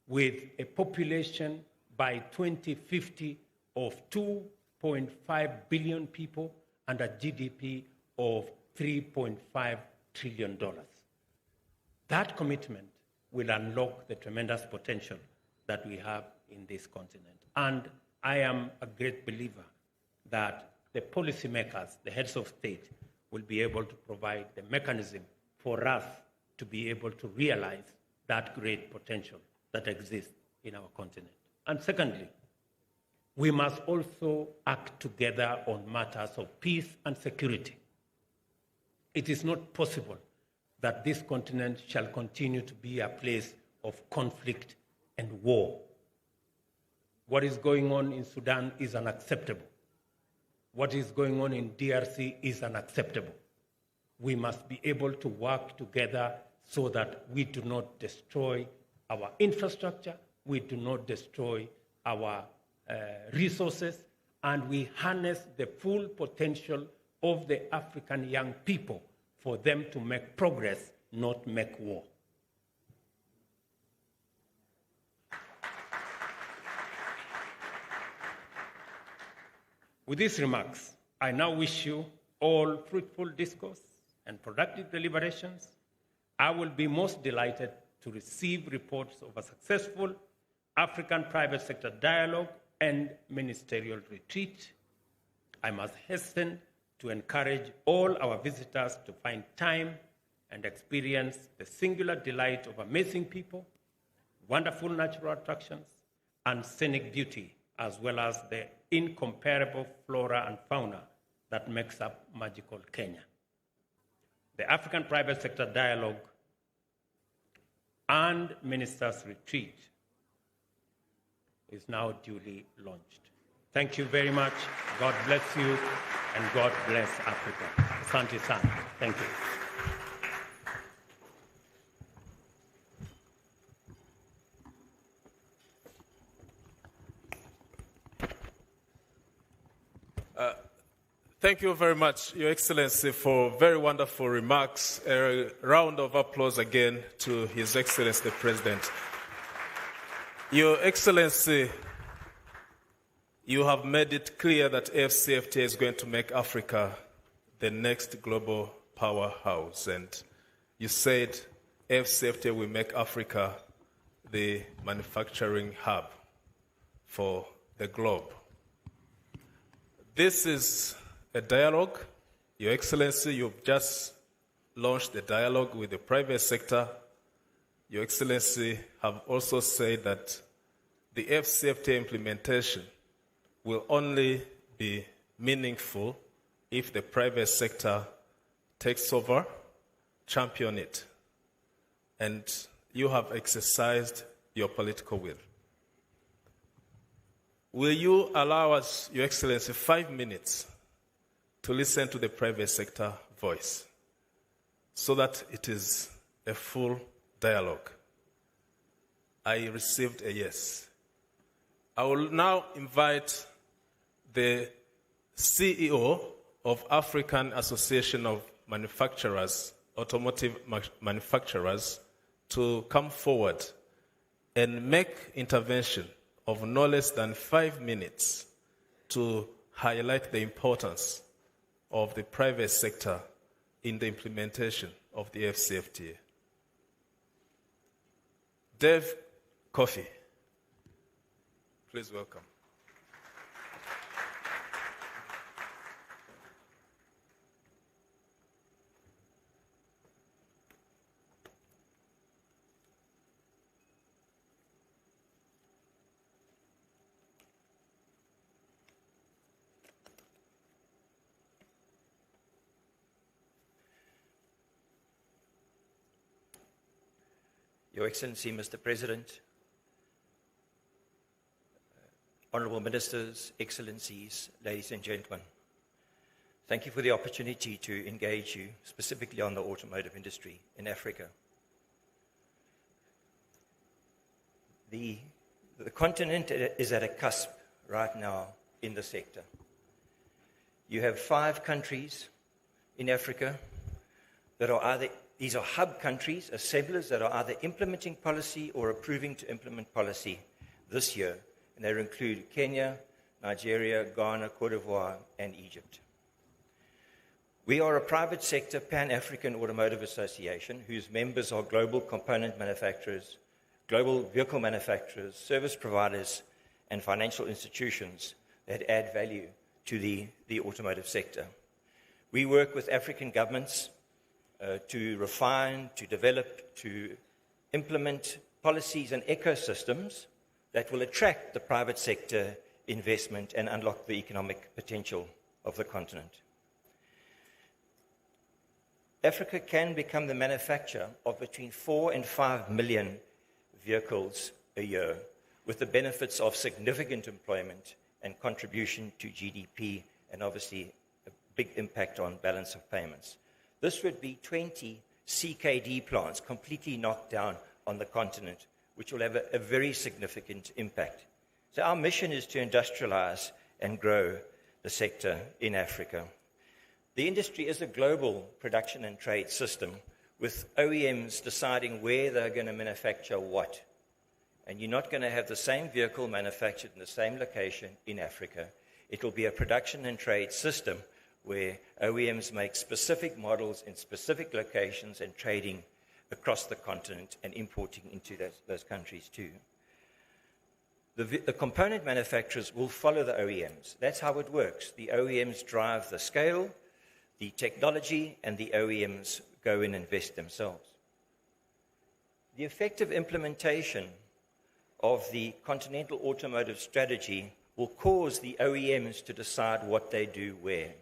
with a population by 2050 of 2.5 billion people and a GDP of $3.5 trillion. That commitment will unlock the tremendous potential that we have in this continent. And I am a great believer that the policymakers, the heads of state, will be able to provide the mechanism for us to be able to realize that great potential that exists in our continent. And secondly, we must also act together on matters of peace and security. It is not possible that this continent shall continue to be a place of conflict and war. What is going on in Sudan is unacceptable. What is going on in DRC is unacceptable. We must be able to work together so that we do not destroy our infrastructure, we do not destroy our resources, and we harness the full potential of the African young people for them to make progress, not make war. With these remarks, I now wish you all fruitful discourse and productive deliberations. I will be most delighted to receive reports of a successful African private sector dialogue and ministerial retreat. I must hasten to encourage all our visitors to find time and experience the singular delight of amazing people, wonderful natural attractions, and scenic beauty, as well as the incomparable flora and fauna that makes up magical Kenya. The African Private Sector Dialogue and Ministers' Retreat is now duly launched. Thank you very much. God bless you, and God bless Africa. Asante sana. Thank you. Thank you very much, Your Excellency, for very wonderful remarks. A round of applause again to His Excellency the President. Your Excellency, you have made it clear that AfCFTA is going to make Africa the next global powerhouse. And you said AfCFTA will make Africa the manufacturing hub for the globe. This is a dialogue. Your Excellency, you've just launched the dialogue with the private sector. Your Excellency have also said that the AfCFTA implementation will only be meaningful if the private sector takes over, champion it, and you have exercised your political will. Will you allow us, Your Excellency, 5 minutes to listen to the private sector voice so that it is a full dialogue? I received a yes. I will now invite the CEO of African Association of Manufacturers, Automotive Manufacturers, to come forward and make intervention of no less than 5 minutes to highlight the importance of the private sector in the implementation of the AfCFTA. Dave Coffey, please welcome. Your Excellency, Mr. President, Honourable Ministers, Excellencies, ladies and gentlemen, thank you for the opportunity to engage you specifically on the automotive industry in Africa. The continent is at a cusp right now in the sector. You have 5 countries in Africa that are either, these are hub countries, assemblers that are either implementing policy or approving to implement policy this year. And they include Kenya, Nigeria, Ghana, Cote d'Ivoire, and Egypt. We are a private sector Pan-African automotive association whose members are global component manufacturers, global vehicle manufacturers, service providers, and financial institutions that add value to the automotive sector. We work with African governments to refine, to develop, to implement policies and ecosystems that will attract the private sector investment and unlock the economic potential of the continent. Africa can become the manufacturer of between 4 and 5 million vehicles a year, with the benefits of significant employment and contribution to GDP, and obviously a big impact on balance of payments. This would be 20 CKD plants completely knocked down on the continent, which will have a very significant impact. So our mission is to industrialize and grow the sector in Africa. The industry is a global production and trade system, with OEMs deciding where they're going to manufacture what. And you're not going to have the same vehicle manufactured in the same location in Africa. It will be a production and trade system where OEMs make specific models in specific locations and trading across the continent and importing into those countries too. The component manufacturers will follow the OEMs. That's how it works. The OEMs drive the scale, the technology, and the OEMs go and invest themselves. The effective implementation of the Continental Automotive Strategy will cause the OEMs to decide what they do where.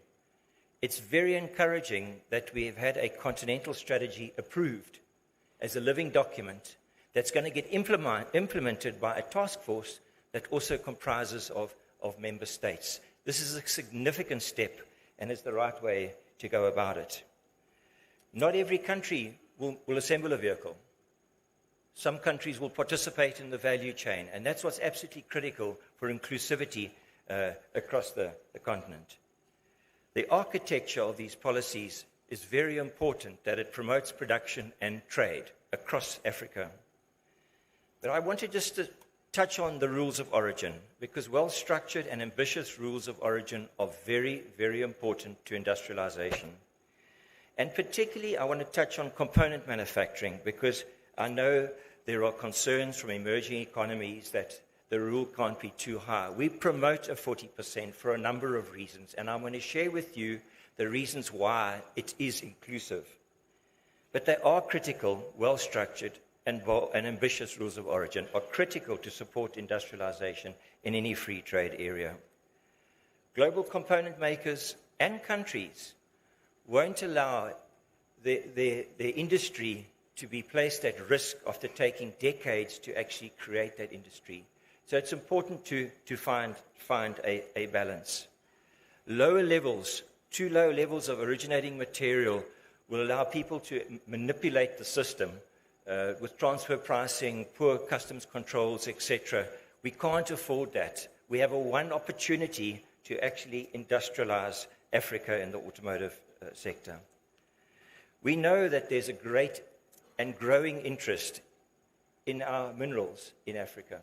It's very encouraging that we have had a Continental Strategy approved as a living document that's going to get implemented by a task force that also comprises of member states. This is a significant step and is the right way to go about it. Not every country will assemble a vehicle. Some countries will participate in the value chain, and that's what's absolutely critical for inclusivity across the continent. The architecture of these policies is very important, that it promotes production and trade across Africa. But I wanted just to touch on the rules of origin, because well-structured and ambitious rules of origin are very, very important to industrialization. And particularly, I want to touch on component manufacturing, because I know there are concerns from emerging economies that the rule can't be too high. We promote a 40% for a number of reasons, and I'm going to share with you the reasons why it is inclusive. But they are critical, well-structured, and ambitious rules of origin are critical to support industrialization in any free trade area. Global component makers and countries won't allow their industry to be placed at risk after taking decades to actually create that industry. So it's important to find a balance. Too low levels of originating material will allow people to manipulate the system with transfer pricing, poor customs controls, etc. We can't afford that. We have one opportunity to actually industrialize Africa in the automotive sector. We know that there's a great and growing interest in our minerals in Africa.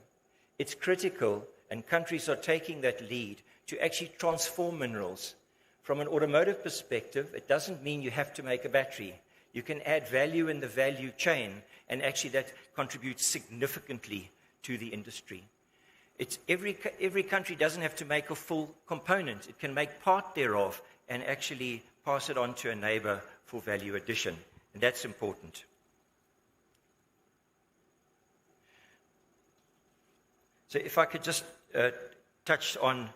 It's critical, and countries are taking that lead to actually transform minerals. From an automotive perspective, it doesn't mean you have to make a battery. You can add value in the value chain, and actually that contributes significantly to the industry. Every country doesn't have to make a full component. It can make part thereof and actually pass it on to a neighbor for value addition. And that's important. So if I could just touch on,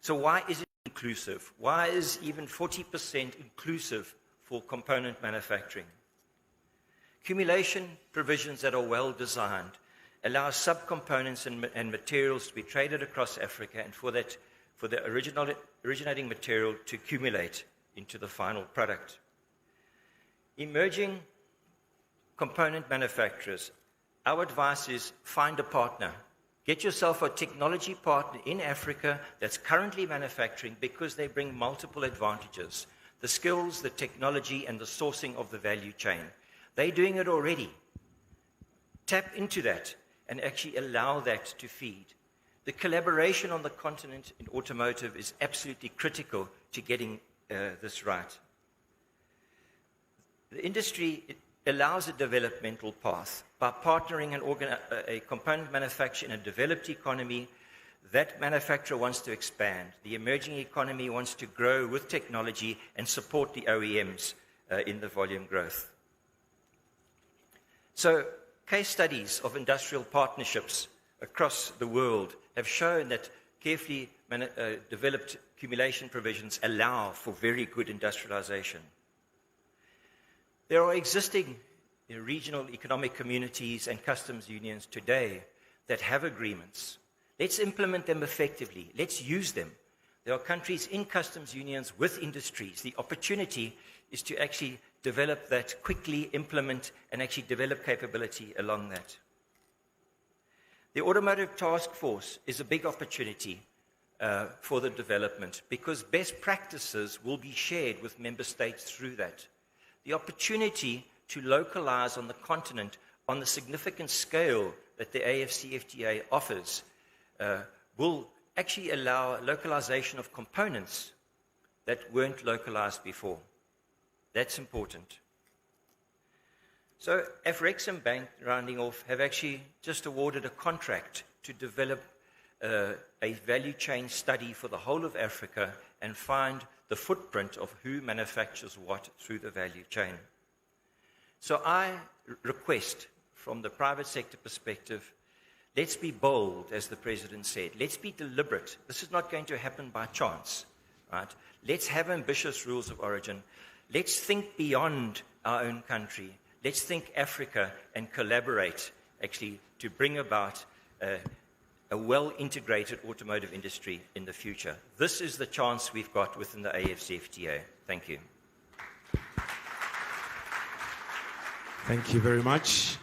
so why is it inclusive? Why is even 40% inclusive for component manufacturing? Accumulation provisions that are well designed allow subcomponents and materials to be traded across Africa, and for the originating material to accumulate into the final product. Emerging component manufacturers, our advice is find a partner. Get yourself a technology partner in Africa that's currently manufacturing, because they bring multiple advantages. The skills, the technology, and the sourcing of the value chain. They're doing it already. Tap into that and actually allow that to feed. The collaboration on the continent in automotive is absolutely critical to getting this right. The industry allows a developmental path by partnering a component manufacturer in a developed economy. That manufacturer wants to expand. The emerging economy wants to grow with technology and support the OEMs in the volume growth. So, case studies of industrial partnerships across the world have shown that carefully developed accumulation provisions allow for very good industrialization. There are existing regional economic communities and customs unions today that have agreements. Let's implement them effectively. Let's use them. There are countries in customs unions with industries. The opportunity is to actually develop that, quickly implement, and actually develop capability along that. The Automotive Task Force is a big opportunity for the development, because best practices will be shared with member states through that. The opportunity to localize on the continent on the significant scale that the AFCFTA offers will actually allow localization of components that weren't localized before. That's important. So Afrexim Bank, rounding off, have actually just awarded a contract to develop a value chain study for the whole of Africa and find the footprint of who manufactures what through the value chain. So I request, from the private sector perspective, let's be bold, as the President said. Let's be deliberate. This is not going to happen by chance, right? Let's have ambitious rules of origin. Let's think beyond our own country. Let's think Africa and collaborate, actually, to bring about a well-integrated automotive industry in the future. This is the chance we've got within the AFCFTA. Thank you. Thank you very much.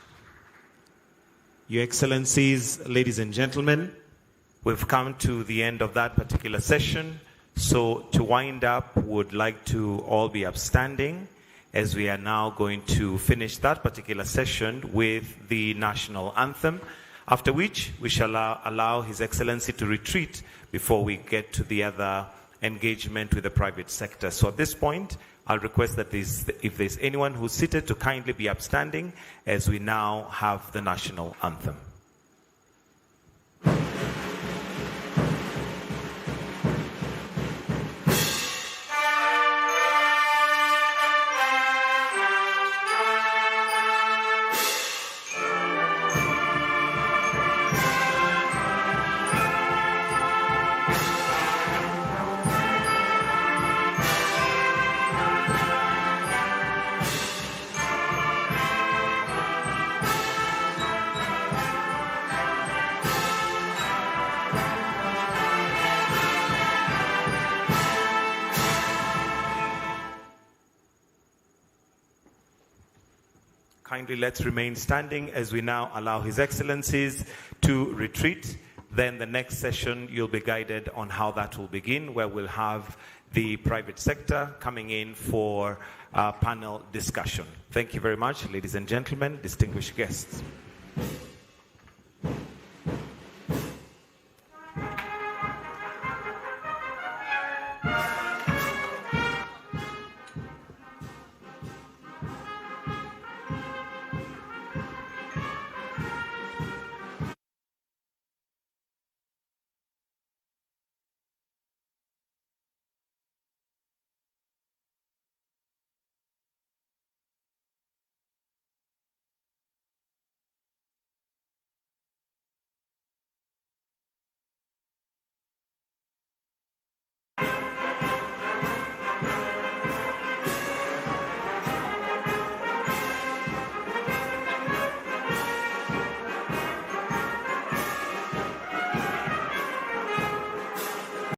Your Excellencies, ladies and gentlemen, we've come to the end of that particular session. So to wind up, would like to all be upstanding as we are now going to finish that particular session with the national anthem, after which we shall allow His Excellency to retreat before we get to the other engagement with the private sector. So at this point, I'll request that if there's anyone who's seated to kindly be upstanding as we now have the national anthem. Kindly let's remain standing as we now allow His Excellencies to retreat. Then the next session, you'll be guided on how that will begin, where we'll have the private sector coming in for panel discussion. Thank you very much, ladies and gentlemen, distinguished guests.